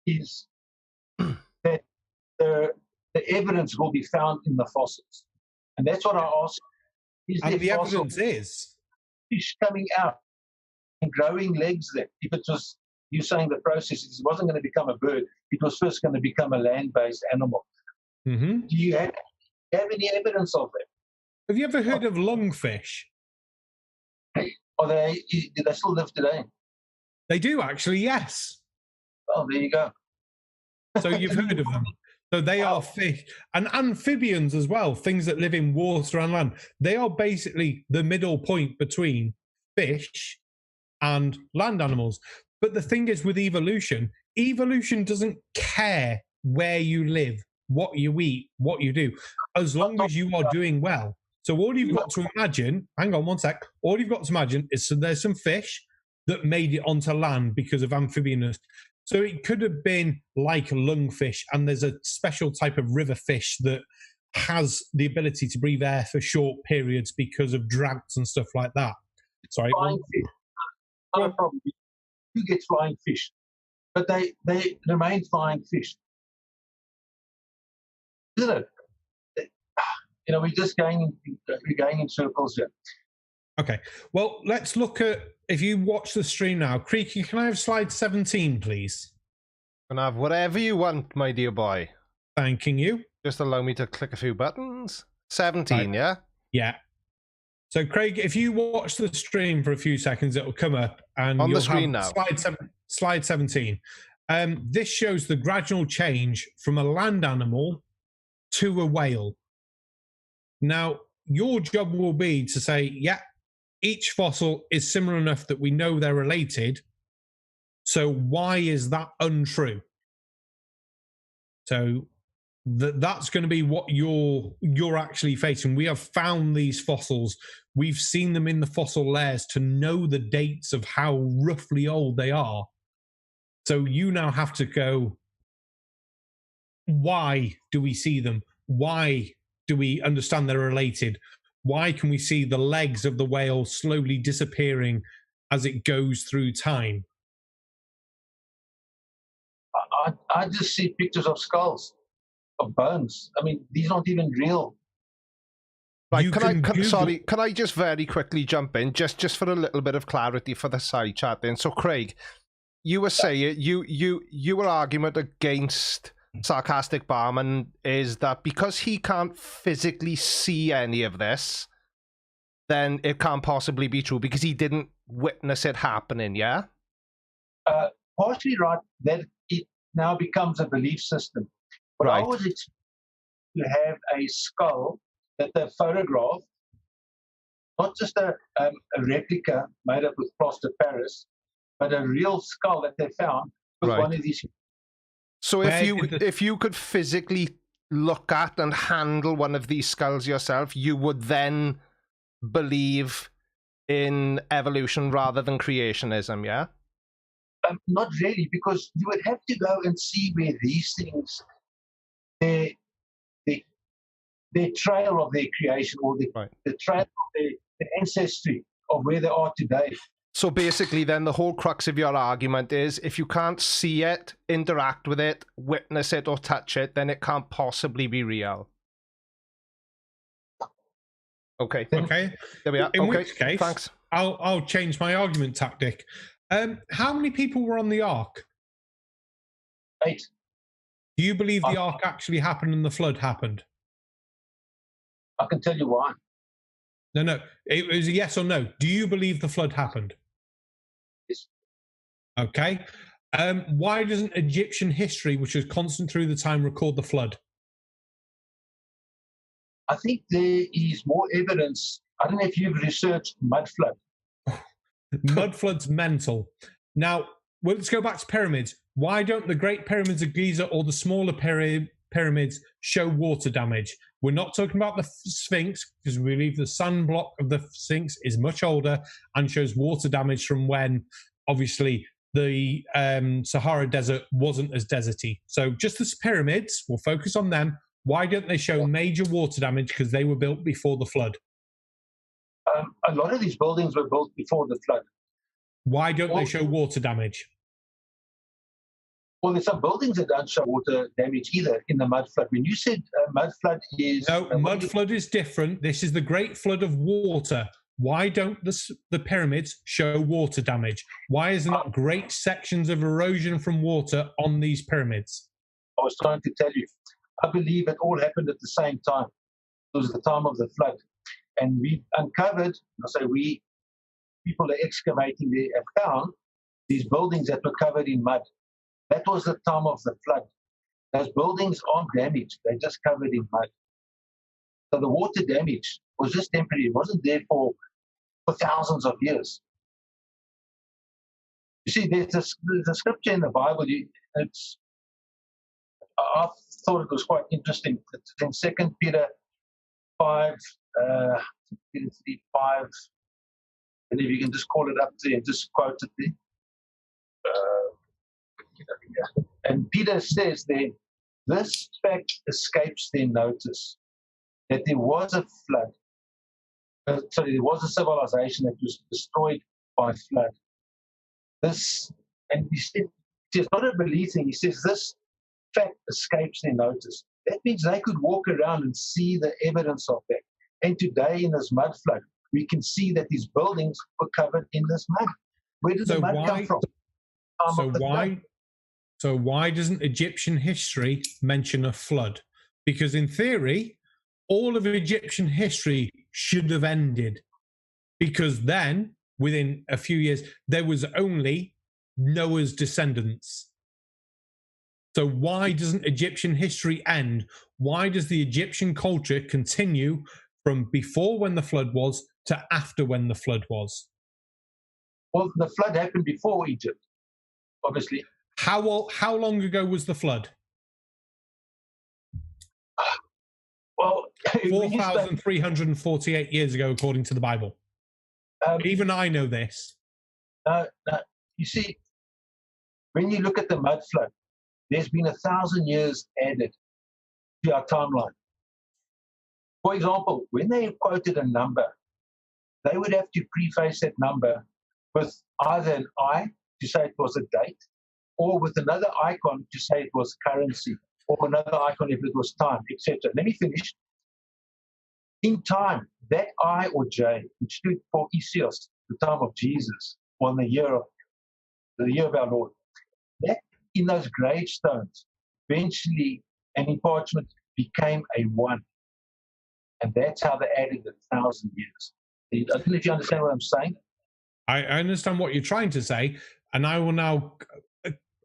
is that the evidence will be found in the fossils. And that's what I ask. And the evidence is fish coming out and growing legs there. If it was, you're saying the process, it wasn't going to become a bird, it was first going to become a land-based animal. Mm-hmm. Do you have any evidence of that? Have you ever heard of lungfish? Do they still live today? They do, actually, yes. Oh, there you go. So you've heard of them. So they are fish and amphibians as well, things that live in water and land. They are basically the middle point between fish and land animals. But the thing is with evolution doesn't care where you live, what you eat, what you do, as long as you are doing well. So all you've got to imagine, hang on one sec, all you've got to imagine is there's some fish that made it onto land because of amphibianness. So it could have been like lungfish, and there's a special type of river fish that has the ability to breathe air for short periods because of droughts and stuff like that. Sorry. Flying fish. Not a problem. You get flying fish, but they remain flying fish. Isn't it? You know, we're going in circles here. Okay. Well, let's look at, if you watch the stream now, Creaky, can I have slide 17, please? Can I have whatever you want, my dear boy. Thanking you. Just allow me to click a few buttons. 17, right. Yeah? Yeah. So, Craig, if you watch the stream for a few seconds, it'll come up. And on the screen now. Slide 17. This shows the gradual change from a land animal to a whale. Now, your job will be to say, yeah, each fossil is similar enough that we know they're related. So why is that untrue? So that's going to be what you're actually facing. We have found these fossils. We've seen them in the fossil layers to know the dates of how roughly old they are. So you now have to go, why do we see them? Why do we understand they're related? Why can we see the legs of the whale slowly disappearing as it goes through time? I just see pictures of skulls, of bones. I mean, these aren't even real. Right, can I just very quickly jump in, just for a little bit of clarity for the side chat then? So, Craig, you were saying, your argument against Sarcastic Barman is that because he can't physically see any of this, then it can't possibly be true because he didn't witness it happening, yeah? Partially right, that it now becomes a belief system. But right. I was expecting to have a skull that they photographed, not just a replica made up with plaster Paris, but a real skull that they found with one of these. So if you could physically look at and handle one of these skulls yourself, you would then believe in evolution rather than creationism, yeah? Not really, because you would have to go and see where these things, their trail of their creation, or the trail of the ancestry of where they are today. So basically then the whole crux of your argument is if you can't see it, interact with it, witness it or touch it, then it can't possibly be real. Okay. Okay. There we are. In okay. which case, thanks. I'll change my argument tactic. How many people were on the Ark? 8. Do you believe the Ark actually happened and the flood happened? I can tell you why. No. It was a yes or no. Do you believe the flood happened? Yes. Okay. Why doesn't Egyptian history, which was constant through the time, record the flood? I think there is more evidence. I don't know if you've researched mud flood. Mud flood's mental. Now, let's go back to pyramids. Why don't the Great Pyramids of Giza or the smaller pyramids show water damage? We're not talking about the Sphinx, because we believe the sun block of the Sphinx is much older and shows water damage from when, obviously, the Sahara Desert wasn't as deserty. So just the pyramids, we'll focus on them. Why don't they show major water damage? Because they were built before the flood. A lot of these buildings were built before the flood. Why don't they show water damage? Well, there's some buildings that don't show water damage either in the mud flood. When you said mud flood is... No, mud flood is different. This is the Great Flood of Water. Why don't the pyramids show water damage? Why is there not great sections of erosion from water on these pyramids? I was trying to tell you. I believe it all happened at the same time. It was the time of the flood. And we uncovered, people are excavating there, have found these buildings that were covered in mud. That was the time of the flood. Those buildings aren't damaged. They're just covered in mud. So the water damage was just temporary. It wasn't there for thousands of years. You see, there's a scripture in the Bible. I thought it was quite interesting. It's in 2 Peter 5, 5, and if you can just call it up there and just quote it there. And Peter says there, this fact escapes their notice, that there was a flood. There was a civilization that was destroyed by flood. And he says, not a belief thing. He says, this fact escapes their notice. That means they could walk around and see the evidence of that. And today in this mud flood, we can see that these buildings were covered in this mud. Where did the mud come from? So why doesn't Egyptian history mention a flood? Because in theory, all of Egyptian history should have ended. Because then, within a few years, there was only Noah's descendants. So why doesn't Egyptian history end? Why does the Egyptian culture continue from before when the flood was to after when the flood was? Well, the flood happened before Egypt, obviously. How long ago was the flood? Well, 4,348 years ago, according to the Bible. Even I know this. You see, when you look at the mud flood, there's been 1,000 years added to our timeline. For example, when they quoted a number, they would have to preface that number with either an I to say it was a date, or with another icon to say it was currency, or another icon if it was time, etc. Let me finish. In time, that I or J, which stood for Isios, the time of Jesus, or the year of our Lord, that in those gravestones, eventually, and in parchment, became a 1. And that's how they added 1,000 years. I don't know if you understand what I'm saying. I understand what you're trying to say, and I will now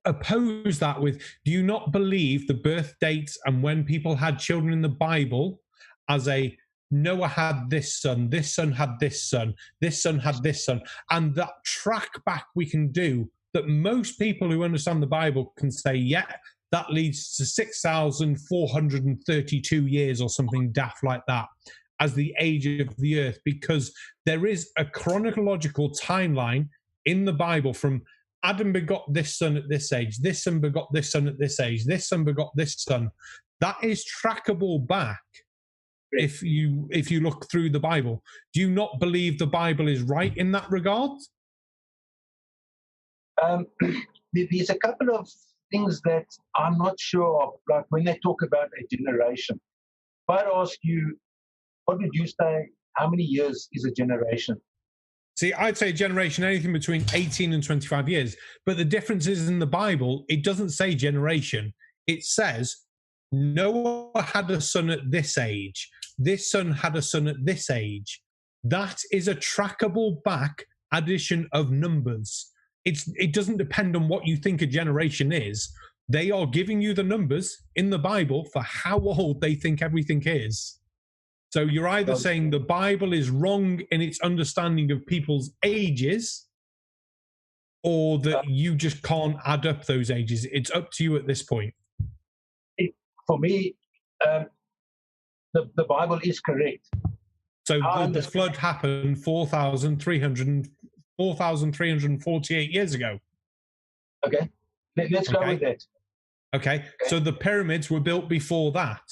oppose that with, do you not believe the birth dates and when people had children in the Bible as a Noah had this son had this son had this son, and that track back we can do that most people who understand the Bible can say, yeah, that leads to 6,432 years or something daft like that as the age of the earth, because there is a chronological timeline in the Bible from Adam begot this son at this age, this son begot this son at this age, this son begot this son. That is trackable back if you look through the Bible. Do you not believe the Bible is right in that regard? There's a couple of things that I'm not sure of, like when they talk about a generation. If I'd ask you, what would you say, how many years is a generation? See, I'd say a generation, anything between 18 and 25 years. But the difference is in the Bible, it doesn't say generation. It says Noah had a son at this age. This son had a son at this age. That is a trackable back addition of numbers. It doesn't depend on what you think a generation is. They are giving you the numbers in the Bible for how old they think everything is. So you're either saying the Bible is wrong in its understanding of people's ages, or that you just can't add up those ages. It's up to you at this point. For me, the Bible is correct. So the flood happened 4,348 years ago. Okay, let's go with that. Okay, so the pyramids were built before that.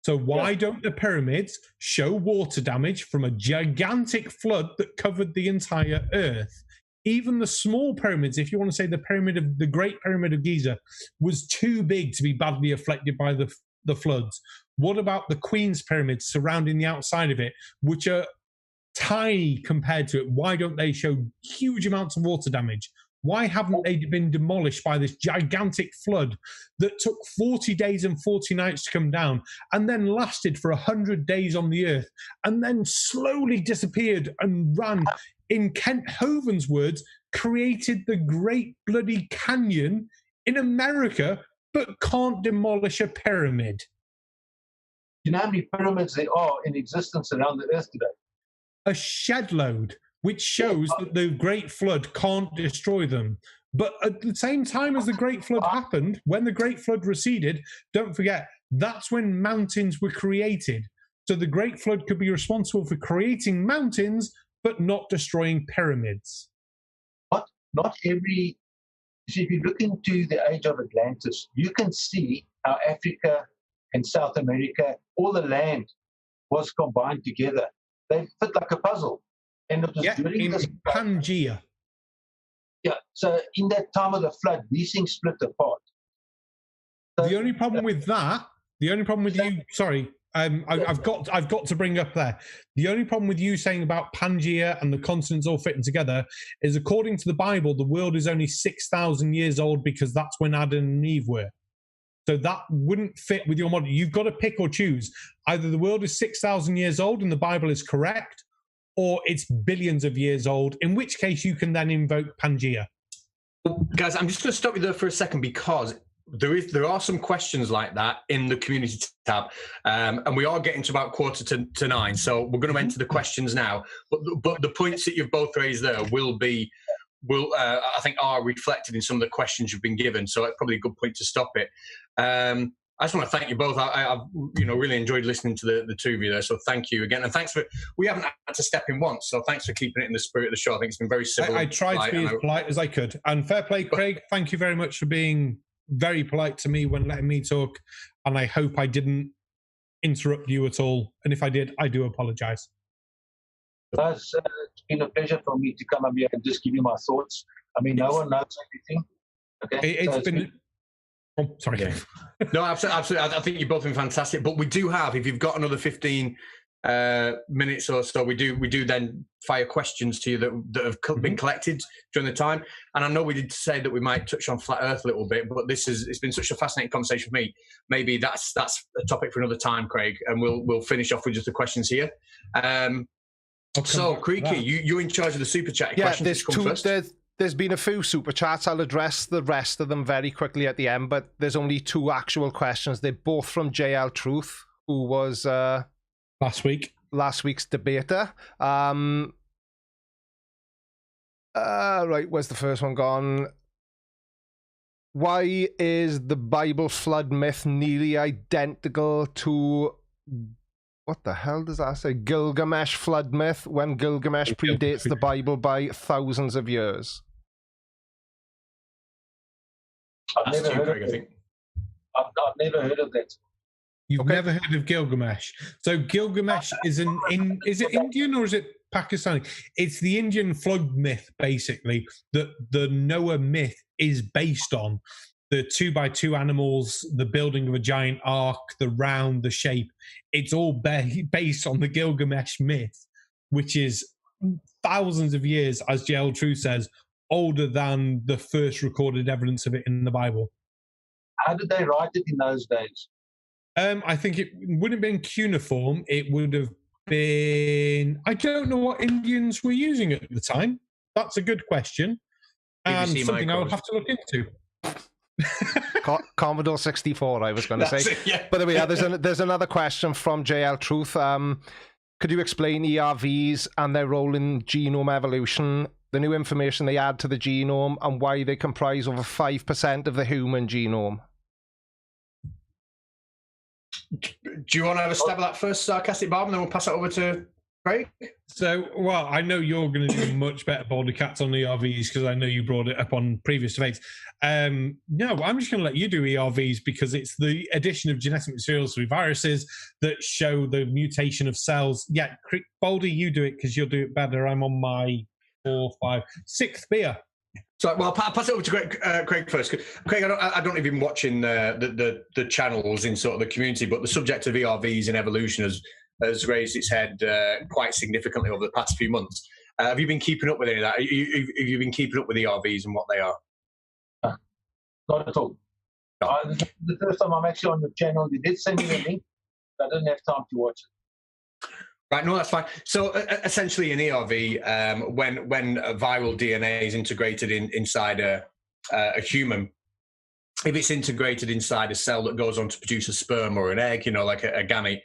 So why don't the pyramids show water damage from a gigantic flood that covered the entire earth? Even the small pyramids, if you want to say the Great Pyramid of Giza, was too big to be badly affected by the floods. What about the Queen's pyramids surrounding the outside of it, which are tiny compared to it? Why don't they show huge amounts of water damage? Why haven't they been demolished by this gigantic flood that took 40 days and 40 nights to come down and then lasted for 100 days on the earth and then slowly disappeared and ran, in Kent Hovind's words, created the Great Bloody Canyon in America but can't demolish a pyramid. You know how many pyramids there are in existence around the earth today? A shed load, which shows that the Great Flood can't destroy them. But at the same time as the Great Flood happened, when the Great Flood receded, don't forget, that's when mountains were created. So the Great Flood could be responsible for creating mountains, but not destroying pyramids. Not every... See, if you look into the age of Atlantis, you can see how Africa and South America, all the land was combined together. They fit like a puzzle. And it was during this... Pangea. Yeah, so in that time of the flood, these things split apart. So, the only problem with that, the only problem with you, sorry, I've got to bring up there. The only problem with you saying about Pangea and the continents all fitting together is, according to the Bible, the world is only 6,000 years old because that's when Adam and Eve were. So that wouldn't fit with your model. You've got to pick or choose. Either the world is 6,000 years old and the Bible is correct, or it's billions of years old, in which case you can then invoke Pangea. Well, guys, I'm just going to stop you there for a second, because there are some questions like that in the community tab, and we are getting to about 8:45, so we're going to enter the questions now. But the points that you've both raised there will I think are reflected in some of the questions you've been given, so it's probably a good point to stop it. I just want to thank you both. I've really enjoyed listening to the two of you there, so thank you again. And thanks for, we haven't had to step in once, so thanks for keeping it in the spirit of the show. I think it's been very civil. I tried to be as polite as I could. And fair play, Craig. Thank you very much for being very polite to me when letting me talk. And I hope I didn't interrupt you at all. And if I did, I do apologise. It's been a pleasure for me to come up here and just give you my thoughts. I mean, no one knows everything. Okay, it's been... Oh, sorry. Yeah. No, absolutely. I think you've both been fantastic. But we do have, if you've got another 15 minutes or so, we do then fire questions to you that have been collected during the time. And I know we did say that we might touch on flat Earth a little bit, but it's been such a fascinating conversation for me. Maybe that's a topic for another time, Craig, and we'll finish off with just the questions here. So, Creaky, you're in charge of the super chat questions. There's been a few super chats. I'll address the rest of them very quickly at the end, but there's only two actual questions. They're both from JL Truth, who was last week's debater. Right, where's the first one gone? Why is the Bible flood myth nearly identical to... What the hell does that say? Gilgamesh flood myth, when Gilgamesh predates the Bible by thousands of years. I've never heard of that. You've never heard of Gilgamesh. So Gilgamesh is is it Indian or is it Pakistani? It's the Indian flood myth, basically, that the Noah myth is based on. The 2x2 animals, the building of a giant ark, the round, the shape. It's all based on the Gilgamesh myth, which is thousands of years, as J.L. True says, older than the first recorded evidence of it in the Bible. How did they write it in those days? I think it wouldn't have been cuneiform. It would have been... I don't know what Indians were using at the time. That's a good question. And something I would have to look into. Commodore 64, I was going to say. Yeah. By the way, there's another question from JL Truth. Could you explain ERVs and their role in genome evolution, the new information they add to the genome, and why they comprise over 5% of the human genome? Do you want to have a stab at that first, Sarcastic Barman, then we'll pass it over to Craig? So, well, I know you're going to do much better, Baldy Catz, on ERVs because I know you brought it up on previous debates. No, I'm just going to let you do ERVs because it's the addition of genetic materials through viruses that show the mutation of cells. Yeah, Baldy, you do it because you'll do it better. I'm on my 4, 5, 6th beer. So, well, I'll pass it over to Craig first. Craig, I don't even watching the channels in sort of the community, but the subject of ERVs in evolution has raised its head quite significantly over the past few months. Have you been keeping up with any of that? Have you been keeping up with ERVs and what they are? Not at all. No. The first time I'm actually on the channel, they did send me a link, but I didn't have time to watch it. Right, no, that's fine. So essentially an ERV, when viral DNA is integrated inside a human, if it's integrated inside a cell that goes on to produce a sperm or an egg, like a gamete,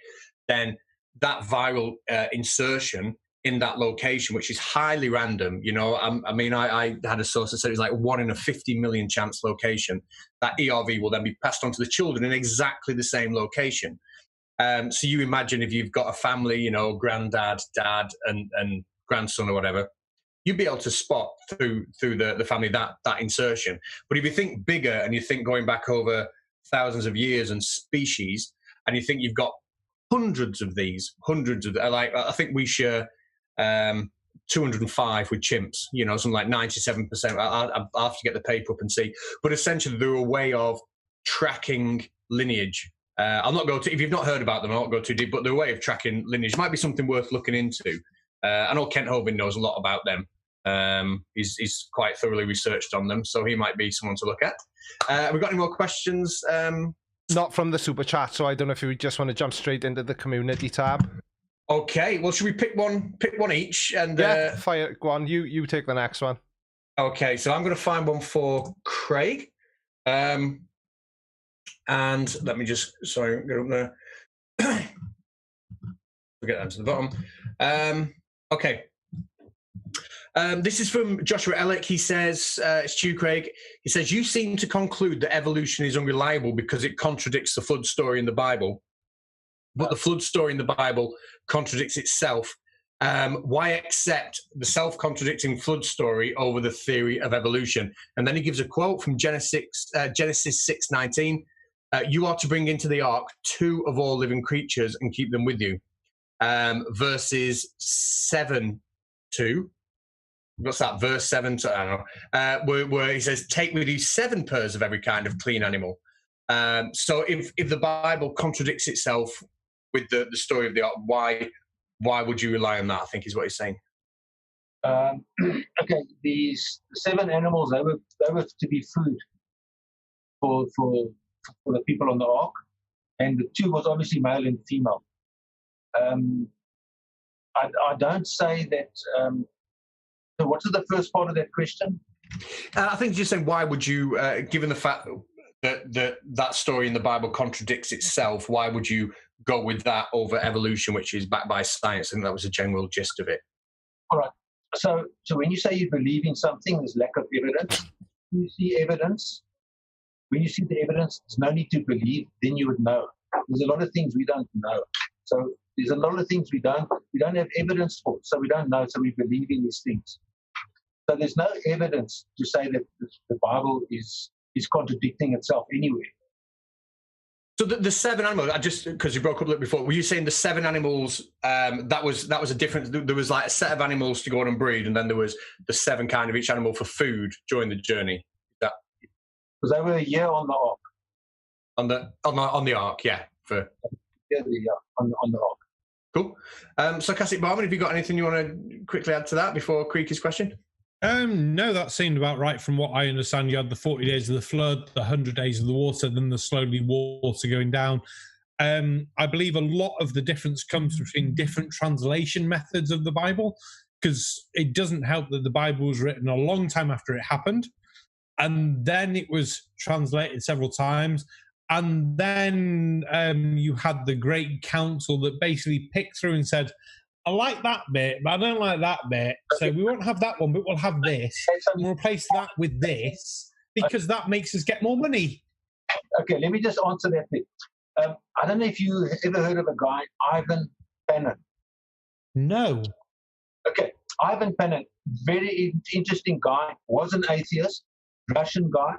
then that viral insertion in that location, which is highly random, I had a source that said it was like 1 in a 50 million chance location, that ERV will then be passed on to the children in exactly the same location. So you imagine if you've got a family, granddad, dad, and grandson or whatever, you'd be able to spot through the family that insertion. But if you think bigger and you think going back over thousands of years and species, and you think you've got hundreds of, like I think we share 205 with chimps, something like 97%. I'll have to get the paper up and see. But essentially, they're a way of tracking lineage. I'll not go to, if you've not heard about them, I'll not go too deep, but they're a way of tracking lineage. Might be something worth looking into. I know Kent Hovind knows a lot about them. He's quite thoroughly researched on them, so he might be someone to look at. Have we got any more questions? Not from the super chat, so I don't know if you just want to jump straight into the community tab. Okay, well, should we pick one each? And fire. Go on, you take the next one. Okay, so I'm going to find one for Craig. And let me just, get up there. We'll get that to the bottom. Okay. This is from Joshua Ellick. He says, it's to you, Craig. He says, you seem to conclude that evolution is unreliable because it contradicts the flood story in the Bible. But the flood story in the Bible contradicts itself. Why accept the self-contradicting flood story over the theory of evolution? And then he gives a quote from Genesis 6:19. You are to bring into the ark 2 of all living creatures and keep them with you. Verses 7:2. What's that? Verse 7. I don't know. Where he says, "Take with you 7 pairs of every kind of clean animal." So if the Bible contradicts itself with the story of the ark, why would you rely on that? I think is what he's saying. Okay, these 7 animals, they were to be food for the people on the ark, and the 2 was obviously male and female. I don't say that. So what's the first part of that question? I think you're saying, why would you, given the fact that story in the Bible contradicts itself, why would you go with that over evolution, which is backed by science? And that was the general gist of it. All right. So when you say you believe in something, there's lack of evidence. You see evidence. When you see the evidence, there's no need to believe. Then you would know. There's a lot of things we don't know. So there's a lot of things we don't have evidence for. So we don't know. So we believe in these things. So there's no evidence to say that the Bible is contradicting itself anywhere. So the 7 animals, I just, because you broke up a little before, were you saying the 7 animals, that was a difference? There was like a set of animals to go on and breed, and then there was the 7 kind of each animal for food during the journey? Because they were a year on the ark. On the ark, yeah. On the ark. Cool. Sarcastic Barman, have you got anything you want to quickly add to that before Creaky's question? No, that seemed about right from what I understand. You had the 40 days of the flood, the 100 days of the water, then the slowly water going down. I believe a lot of the difference comes between different translation methods of the Bible, because it doesn't help that the Bible was written a long time after it happened, and then it was translated several times, and then you had the Great Council that basically picked through and said, I like that bit, but I don't like that bit. So we won't have that one, but we'll have this. And we'll replace that with this because that makes us get more money. Okay, let me just answer that bit. I don't know if you ever heard of a guy, Ivan Panin. No. Okay, Ivan Panin, very interesting guy, was an atheist, Russian guy.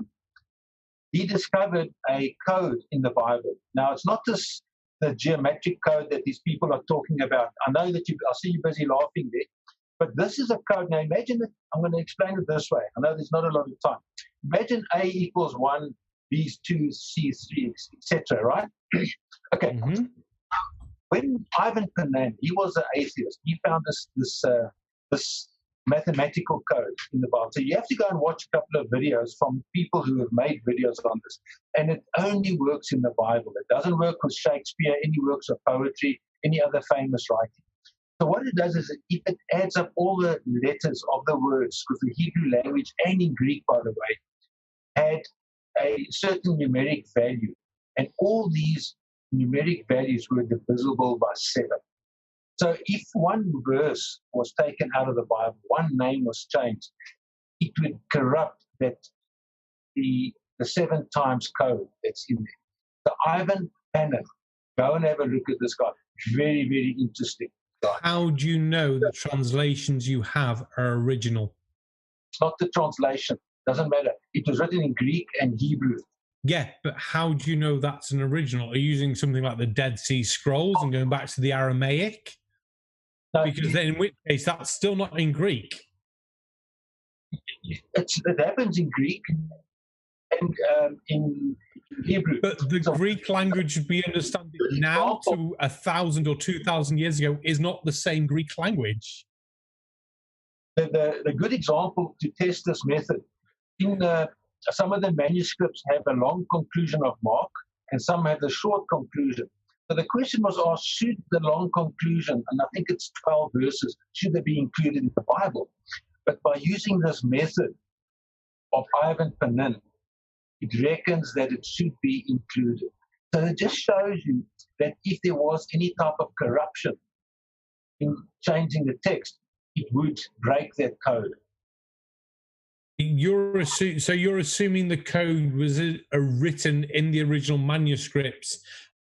He discovered a code in the Bible. Now, it's not this the geometric code that these people are talking about. I know that I see you busy laughing there, but this is a code. Now imagine it, I'm going to explain it this way. I know there's not a lot of time. Imagine A equals 1, B is 2, C is 3, etc., right? Okay. Mm-hmm. When Ivan Panin, he was an atheist, he found this mathematical code in the Bible. So you have to go and watch a couple of videos from people who have made videos on this. And it only works in the Bible. It doesn't work with Shakespeare, any works of poetry, any other famous writing. So what it does is it adds up all the letters of the words, because the Hebrew language and in Greek, by the way, had a certain numeric value, and all these numeric values were divisible by 7. So if one verse was taken out of the Bible, one name was changed, it would corrupt the 7 times code that's in there. So Ivan Panin, go and have a look at this guy. Very, very interesting guy. How do you know the translations you have are original? It's not the translation. Doesn't matter. It was written in Greek and Hebrew. Yeah, but how do you know that's an original? Are you using something like the Dead Sea Scrolls and going back to the Aramaic? No, because then in which case that's still not in Greek. It happens in Greek and in Hebrew. But the Greek language we understand now to 1,000 or 2,000 years ago is not the same Greek language. The good example to test this method, some of the manuscripts have a long conclusion of Mark and some have the short conclusion. So the question was asked, should the long conclusion, and I think it's 12 verses, should they be included in the Bible? But by using this method of Ivan Panin, it reckons that it should be included. So it just shows you that if there was any type of corruption in changing the text, it would break that code. You're assuming the code was written in the original manuscripts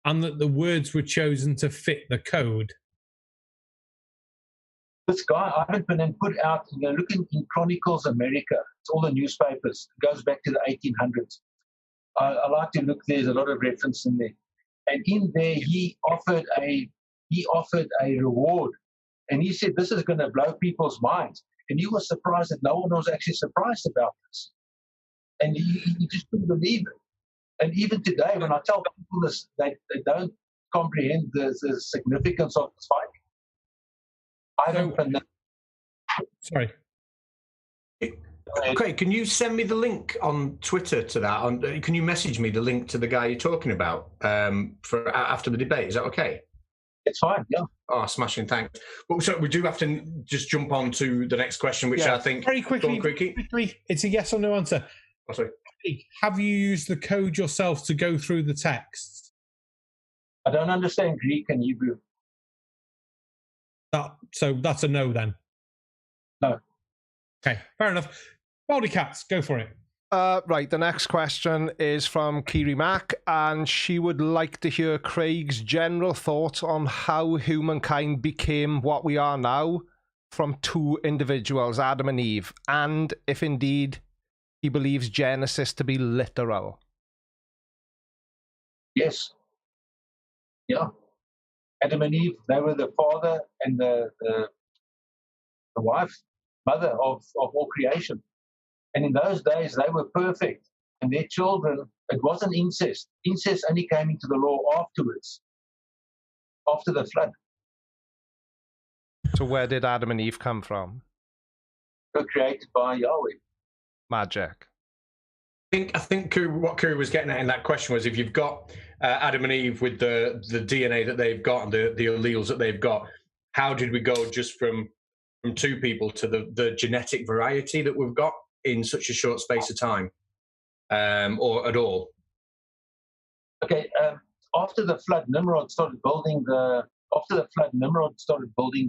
and that the words were chosen to fit the code. This guy, Ivan Panin, put out, looking in Chronicles America, it's all the newspapers, it goes back to the 1800s. I like to look, there's a lot of reference in there. And in there, he offered a reward. And he said, this is going to blow people's minds. And he was surprised that no one was actually surprised about this. And he just couldn't believe it. And even today, when I tell people this, they don't comprehend the significance of this fight. I don't. Sorry. Okay, can you send me the link on Twitter to that? Can you message me the link to the guy you're talking about for after the debate? Is that okay? It's fine, yeah. Oh, smashing, thanks. Well, so we do have to just jump on to the next question, which I think... Very quickly, it's a yes or no answer. Oh, sorry. Have you used the code yourself to go through the text? I don't understand Greek and Hebrew. So that's a no then? No. Okay, fair enough. Baldy Catz, go for it. Right, the next question is from Kiri Mack, and she would like to hear Craig's general thoughts on how humankind became what we are now from 2 individuals, Adam and Eve, and if indeed he believes Genesis to be literal. Yes. Yeah. Adam and Eve, they were the father and the wife, mother of all creation. And in those days, they were perfect. And their children, it wasn't incest. Incest only came into the law afterwards, after the flood. So where did Adam and Eve come from? They were created by Yahweh. Magic. I think what Kiri was getting at in that question was if you've got Adam and Eve with the DNA that they've got and the alleles that they've got, how did we go just from 2 people to the genetic variety that we've got in such a short space of time, or at all? Okay, after the flood, Nimrod started building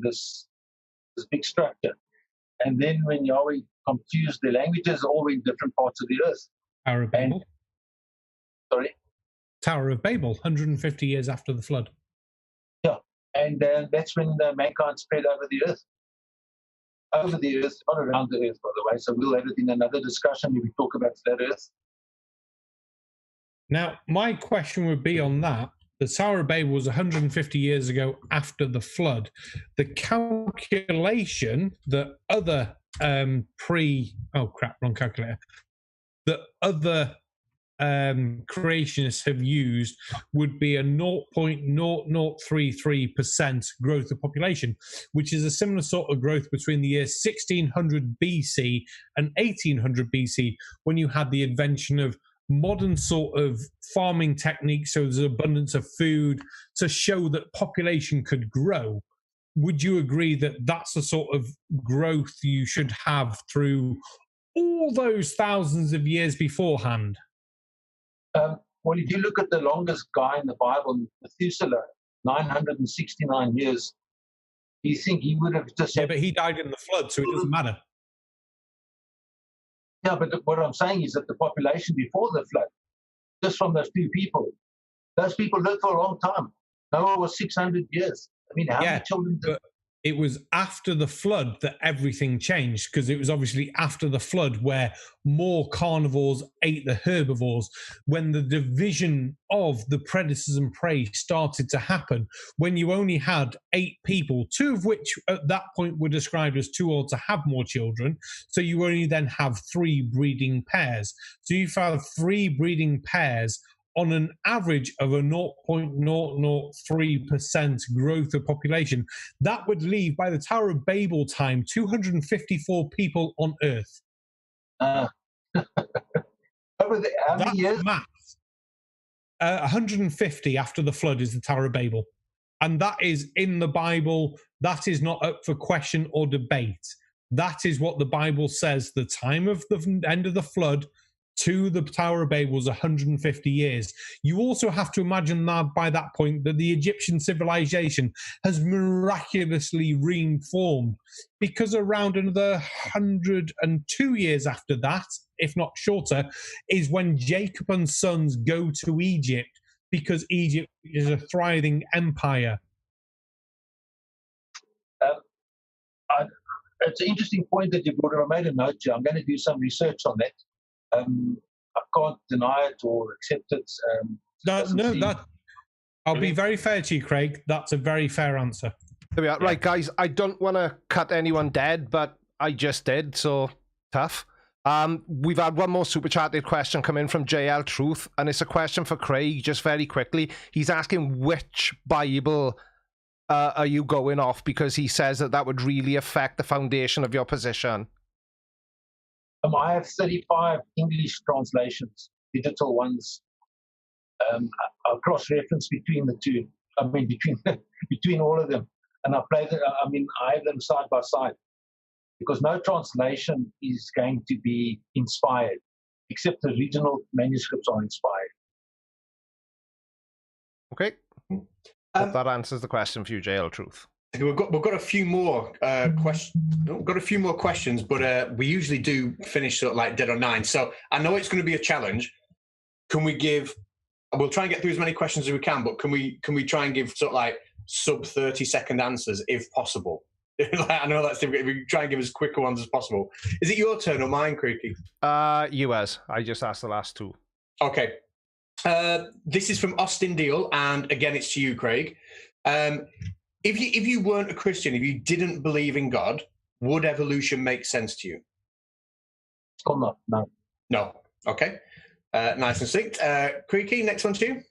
this big structure. And then when Yahweh confused the languages, all in different parts of the earth. Tower of Babel. Sorry? Tower of Babel, 150 years after the flood. Yeah, and that's when mankind spread over the earth. Over the earth, not around the earth, by the way. So we'll have it in another discussion when we talk about that earth. Now, my question would be on that. The Tower of Babel was 150 years ago after the flood. The calculation that other wrong calculator. That other creationists have used would be a 0.0033% growth of population, which is a similar sort of growth between the years 1600 BC and 1800 BC, when you had the invention of modern sort of farming techniques, so there's an abundance of food to show that population could grow. Would you agree that that's the sort of growth you should have through all those thousands of years beforehand? Well, if you look at the longest guy in the Bible, Methuselah, 969 years, you think he would have just... Yeah, but he died in the flood, so it doesn't matter. Yeah, but what I'm saying is that the population before the flood, just from those two people, those people lived for a long time. Noah was 600 years. I mean, how many children did... It was after the flood that everything changed, because it was obviously after the flood where more carnivores ate the herbivores, when the division of the predators and prey started to happen, when you only had 8 people, 2 of which at that point were described as too old to have more children. So you only then have 3 breeding pairs. So you have 3 breeding pairs on an average of a 0.003% growth of population. That would leave, by the Tower of Babel time, 254 people on Earth. How many years? Maths. 150 after the flood is the Tower of Babel. And that is in the Bible. That is not up for question or debate. That is what the Bible says. The time of the end of the flood to the Tower of Babel was 150 years. You also have to imagine that by that point that the Egyptian civilization has miraculously reformed, because around another 102 years after that, if not shorter, is when Jacob and sons go to Egypt, because Egypt is a thriving empire. It's an interesting point that you brought up. I made a note here. I'm going to do some research on that. I can't deny it or accept it. I'll be very fair to you, Craig. That's a very fair answer. There we are. Yeah. Right, guys, I don't want to cut anyone dead, but I just did, so tough. We've had one more super chatted question come in from JL Truth, and it's a question for Craig, just very quickly. He's asking which Bible are you going off, because he says that would really affect the foundation of your position. I have 35 English translations, digital ones. I'll cross-reference between the two. I mean, between all of them, and I play them. I mean, I have them side by side, because no translation is going to be inspired, except the original manuscripts are inspired. Okay, hope that answers the question for you, JL Truth. We've got a few more questions. We've got a few more questions, but we usually do finish sort of like dead on 9. So I know it's going to be a challenge. Can we give? We'll try and get through as many questions as we can, but can we try and give sort of like sub 30-second answers if possible? I know that's difficult. If we try and give as quicker ones as possible. Is it your turn or mine, Creaky? Yours. I just asked the last 2. Okay. This is from Austin Deal, and again, it's to you, Craig. If you weren't a Christian, if you didn't believe in God, would evolution make sense to you? Oh, no. No. Okay. Nice and succinct. Creaky, next one to you.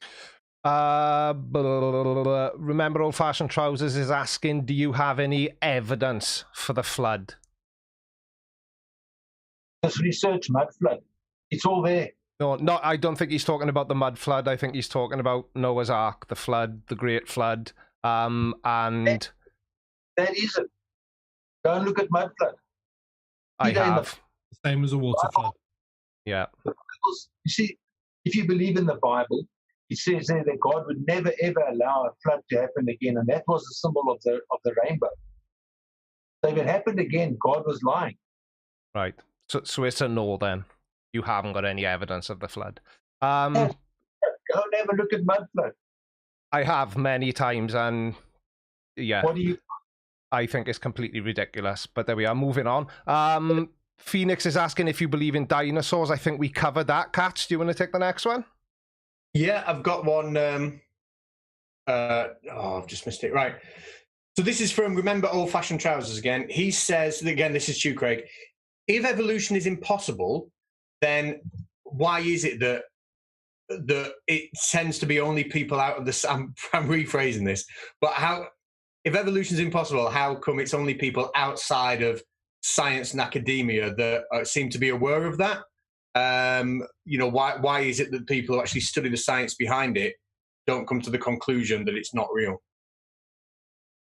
Remember Old Fashioned Trousers is asking, do you have any evidence for the flood? Just research mud flood. It's all there. No, I don't think he's talking about the mud flood. I think he's talking about Noah's Ark, the flood, the Great Flood. And that is it. Go and look at mud flood. I have. The same as a water flood. Yeah. You see, if you believe in the Bible, it says there that God would never ever allow a flood to happen again, and that was the symbol of the rainbow. So if it happened again, God was lying. Right. So it's a no then. You haven't got any evidence of the flood. Go and have a look at mud flood. I have many times, and yeah. What do you? I think it's completely ridiculous. But there we are. Moving on. Phoenix is asking if you believe in dinosaurs. I think we covered that. Catz, do you want to take the next one? Yeah, I've got one. I've just missed it. Right. So this is from Remember Old Fashioned Trousers again. He says, again, this is you, Craig. If evolution is impossible, then why is it that it tends to be only people out of the... I'm rephrasing this, but if evolution is impossible, how come it's only people outside of science and academia that seem to be aware of that? Why is it that people who actually study the science behind it don't come to the conclusion that it's not real?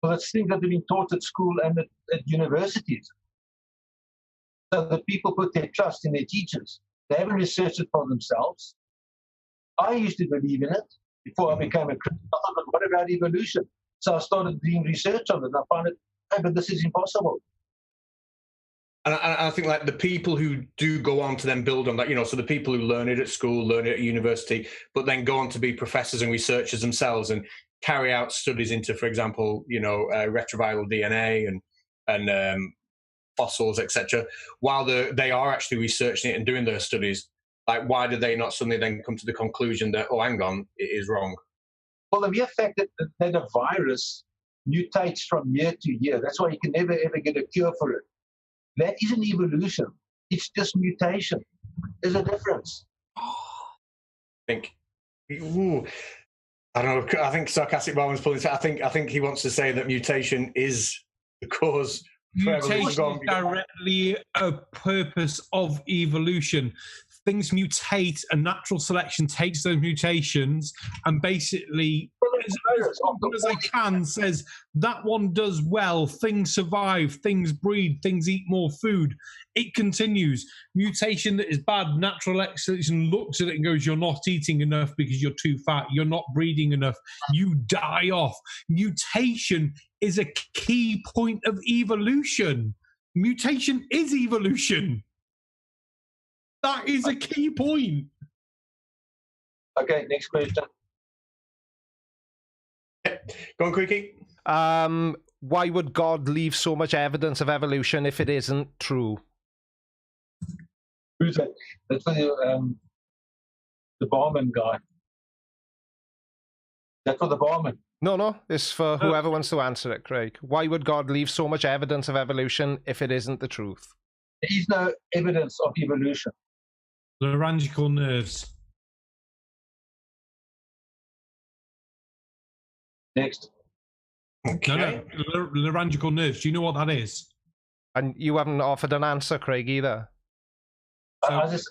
Well, it's things that have been taught at school and at universities. So that people put their trust in their teachers. They haven't researched it for themselves. I used to believe in it before I became a Christian. I thought, what about evolution? So I started doing research on it, and I found it, hey, but this is impossible. And I think like the people who do go on to then build on that, so the people who learn it at school, learn it at university, but then go on to be professors and researchers themselves and carry out studies into, for example, retroviral DNA and fossils, etc. While they are actually researching it and doing their studies, like why do they not suddenly then come to the conclusion that, oh, hang on, it is wrong? Well, the mere fact that a virus mutates from year to year, that's why you can never, ever get a cure for it. That isn't evolution. It's just mutation. There's a difference. I don't know. I think Sarcastic Barman's pulling. I think he wants to say that mutation is the cause. Mutation is directly a purpose of evolution. Things mutate, and natural selection takes those mutations and basically, as I can, says that one does well, things survive, things breed, things eat more food. It continues. Mutation that is bad, natural selection looks at it and goes, you're not eating enough because you're too fat, you're not breeding enough, you die off. Mutation is a key point of evolution. Mutation is evolution. That is a key point. Okay, next question. Go on, Creaky. Why would God leave so much evidence of evolution if it isn't true? Who's that? That's for the Barman guy. That's for the Barman. No, it's for whoever wants to answer it, Craig. Why would God leave so much evidence of evolution if it isn't the truth? There is no evidence of evolution. Laryngeal nerves. Next. Okay. No, laryngeal nerves. Do you know what that is? And you haven't offered an answer, Craig, either. I was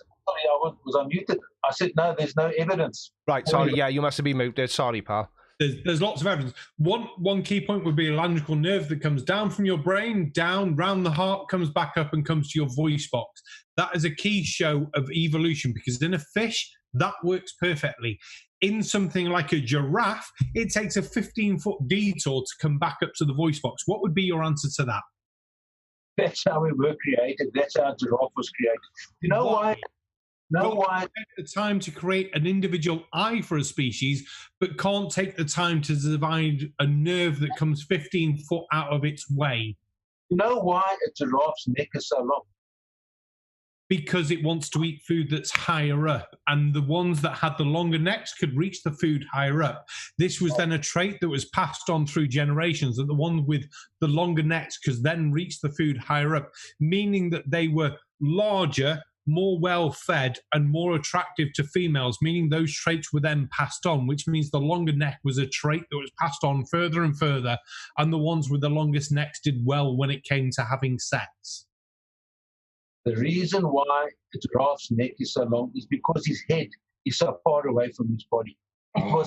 unmuted. I said, no, there's no evidence. Right, sorry, yeah, you must have been muted. Sorry, pal. There's lots of evidence. One key point would be a laryngeal nerve that comes down from your brain, down, round the heart, comes back up and comes to your voice box. That is a key show of evolution, because in a fish, that works perfectly. In something like a giraffe, it takes a 15-foot detour to come back up to the voice box. What would be your answer to that? That's how we were created. That's how a giraffe was created. You know why? Why take the time to create an individual eye for a species, but can't take the time to divide a nerve that comes 15 foot out of its way? You know why a giraffe's neck is so long? Because it wants to eat food that's higher up, and the ones that had the longer necks could reach the food higher up. This was then a trait that was passed on through generations, that the one with the longer necks could then reach the food higher up, meaning that they were larger, more well-fed, and more attractive to females, meaning those traits were then passed on, which means the longer neck was a trait that was passed on further and further, and the ones with the longest necks did well when it came to having sex. The reason why a giraffe's neck is so long is because his head is so far away from his body. I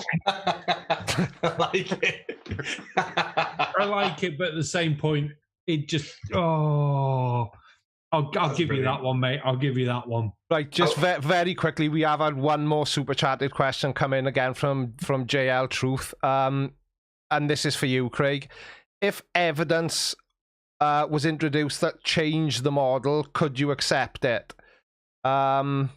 like it. I like it, but at the same point, it just, I'll give you that one, mate. I'll give you that one. Right, just very quickly, we have had one more super chatted question come in again from JL Truth. And this is for you, Craig. If evidence was introduced that changed the model, could you accept it? That's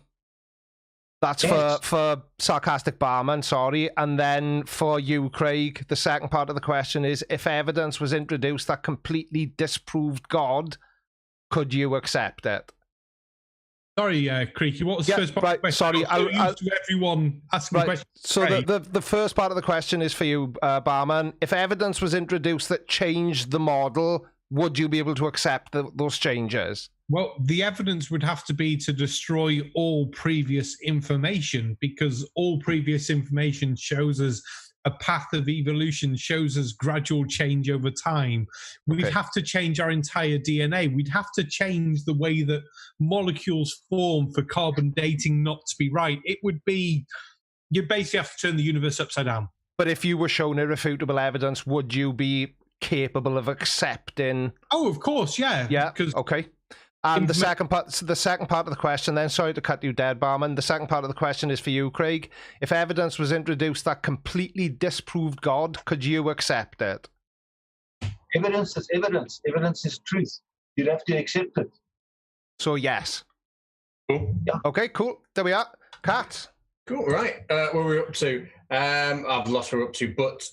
yes. for Sarcastic Barman, sorry. And then for you, Craig, the second part of the question is, if evidence was introduced that completely disproved God, could you accept it? Sorry, Creaky, what was the first part of the question? Sorry, I'll to everyone asking questions. So the first part of the question is for you, Barman. If evidence was introduced that changed the model, would you be able to accept those changes? Well, the evidence would have to be to destroy all previous information, because all previous information shows us a path of evolution, shows us gradual change over time. We'd have to change our entire DNA. We'd have to change the way that molecules form for carbon dating not to be right. It would be, you basically have to turn the universe upside down. But if you were shown irrefutable evidence, would you be capable of accepting? Oh, of course, yeah. Yeah, okay. And the second part of the question then, sorry to cut you dead, Barman, the second part of the question is for you, Craig. If evidence was introduced that completely disproved God, could you accept it? Evidence is evidence. Evidence is truth. You'd have to accept it. So, yes. Cool. Yeah. Okay, cool. There we are. Catz. Cool, right. What are we up to? I've lost what we're up to, but...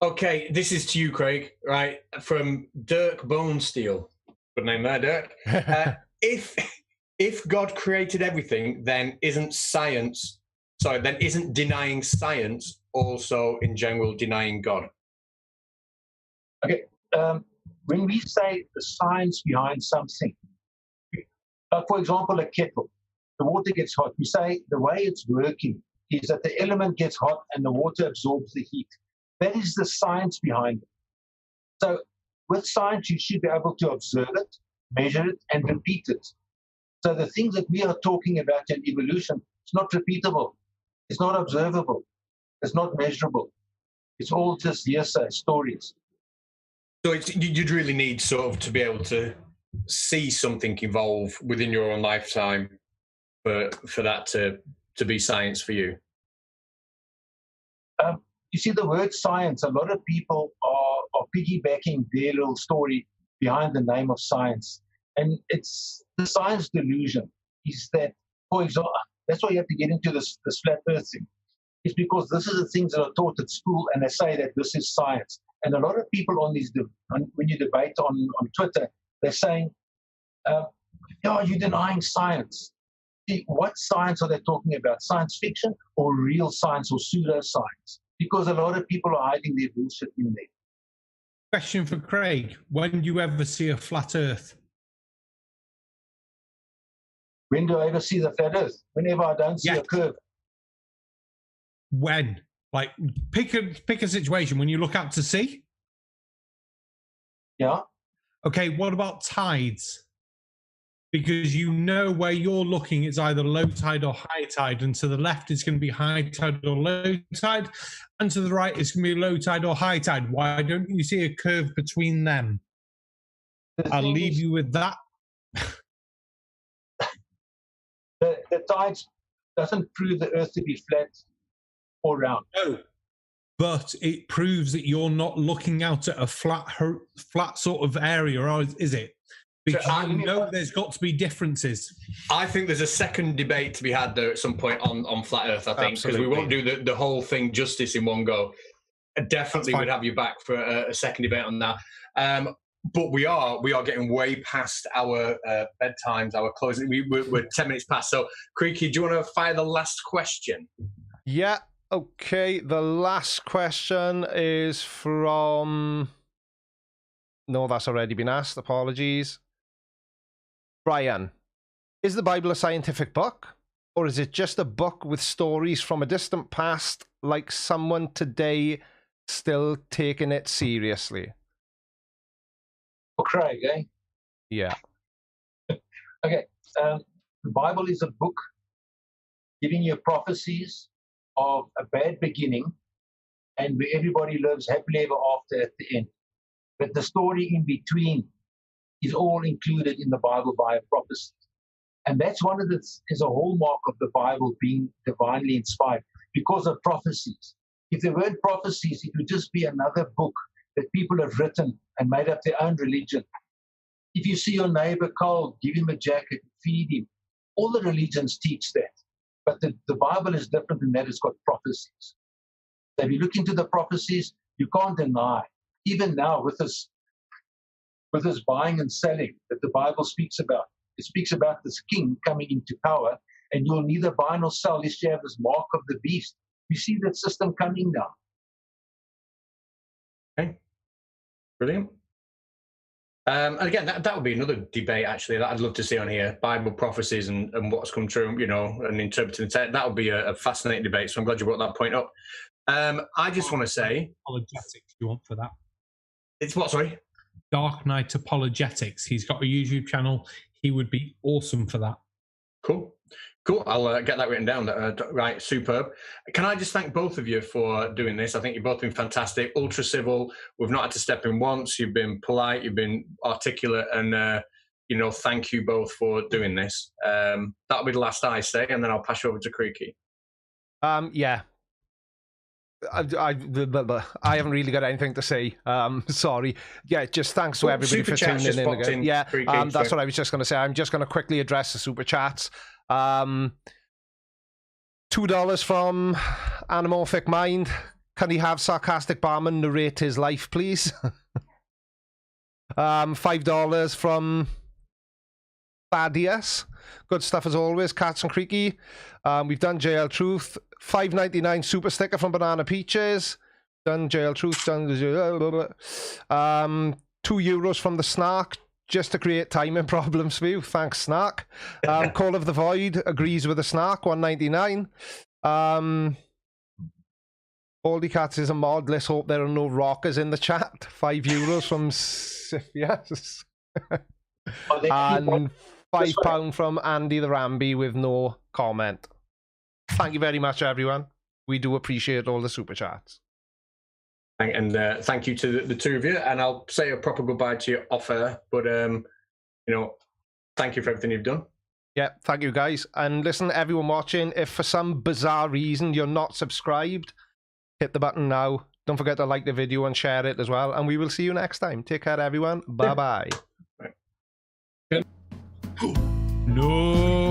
Okay, this is to you, Craig, right? From Dirk Bonesteel. Good name there, Dirk. If God created everything, then isn't denying science also in general denying God? Okay, when we say the science behind something, like for example, a kettle, the water gets hot. We say the way it's working is that the element gets hot and the water absorbs the heat. That is the science behind it. So with science, you should be able to observe it, measure it, and repeat it. So the things that we are talking about in evolution, it's not repeatable. It's not observable. It's not measurable. It's all just hearsay stories. So you'd really need sort of to be able to see something evolve within your own lifetime for that to be science for you. You see, the word science, a lot of people are piggybacking their little story behind the name of science. And it's the science delusion is that, for example, that's why you have to get into this flat earth thing. It's because this is the things that are taught at school, and they say that this is science. And a lot of people when you debate on Twitter, they're saying, you're denying science. See, what science are they talking about? Science fiction or real science or pseudoscience? Because a lot of people are hiding their bullshit in there. Question for Craig. When do you ever see a flat earth? When do I ever see the flat earth? Whenever I don't see a curve. When? Like, pick a situation when you look out to sea. Yeah. Okay, what about tides? Because you know where you're looking, it's either low tide or high tide, and to the left it's going to be high tide or low tide, and to the right it's going to be low tide or high tide. Why don't you see a curve between them? I'll leave you with that. The tides doesn't prove the earth to be flat or round. No, but it proves that you're not looking out at a flat sort of area, or is it? Because you know there's got to be differences. I think there's a second debate to be had there at some point on flat Earth, I think, because we won't do the whole thing justice in one go. I definitely would have you back for a second debate on that. But we are getting way past our bedtimes, our closing. We're 10 minutes past. So, Creaky, do you want to fire the last question? Yeah, okay. The last question is from... No, that's already been asked. Apologies. Brian, is the Bible a scientific book? Or is it just a book with stories from a distant past, like someone today still taking it seriously? For Craig, eh? Yeah. Okay. The Bible is a book giving you prophecies of a bad beginning and where everybody lives happily ever after at the end. But the story in between is all included in the Bible via prophecy. And that's is a hallmark of the Bible being divinely inspired because of prophecies. If there weren't prophecies, it would just be another book that people have written and made up their own religion. If you see your neighbor cold, give him a jacket, feed him. All the religions teach that. But the Bible is different in that it's got prophecies. So if you look into the prophecies, you can't deny. Even now with this buying and selling that the Bible speaks about, it speaks about this king coming into power, and you'll neither buy nor sell lest you have this mark of the beast. You see that system coming now. Okay, brilliant. And again, that would be another debate actually that I'd love to see on here: Bible prophecies and what's come true, and interpreting the text. That would be a fascinating debate. So I'm glad you brought that point up. I just want to say, apologetics. You want for that? It's what? Sorry. Dark Knight Apologetics. He's got a YouTube channel. He would be awesome for that. Cool. Cool. I'll get that written down. Right, superb. Can I just thank both of you for doing this? I think you've both been fantastic, ultra civil. We've not had to step in once. You've been polite. You've been articulate, and thank you both for doing this. That'll be the last I say, and then I'll pass you over to Creaky. Yeah. I haven't really got anything to say. Sorry. Yeah, just thanks to everybody for tuning in again. Yeah, that's what I was just going to say. I'm just going to quickly address the super chats. $2 from Anamorphic Mind. Can he have Sarcastic Barman narrate his life, please? $5 from Thaddeus. Good stuff as always. Catz and Creaky. We've done JL Truth. $5.99 super sticker from Banana Peaches. Done JL Truth. Done €2 from the Snark, just to create timing problems for you. Thanks, Snark. Call of the Void agrees with the Snark. $1.99. Baldy Catz is a mod. Let's hope there are no rockers in the chat. €5 from Siphias. And £5 from Andy the Ramby with no comment. Thank you very much, everyone. We do appreciate all the super chats. And thank you to the two of you. And I'll say a proper goodbye to you off air. But thank you for everything you've done. Yeah, thank you, guys. And listen, everyone watching, if for some bizarre reason you're not subscribed, hit the button now. Don't forget to like the video and share it as well. And we will see you next time. Take care, everyone. Bye-bye. Right. No.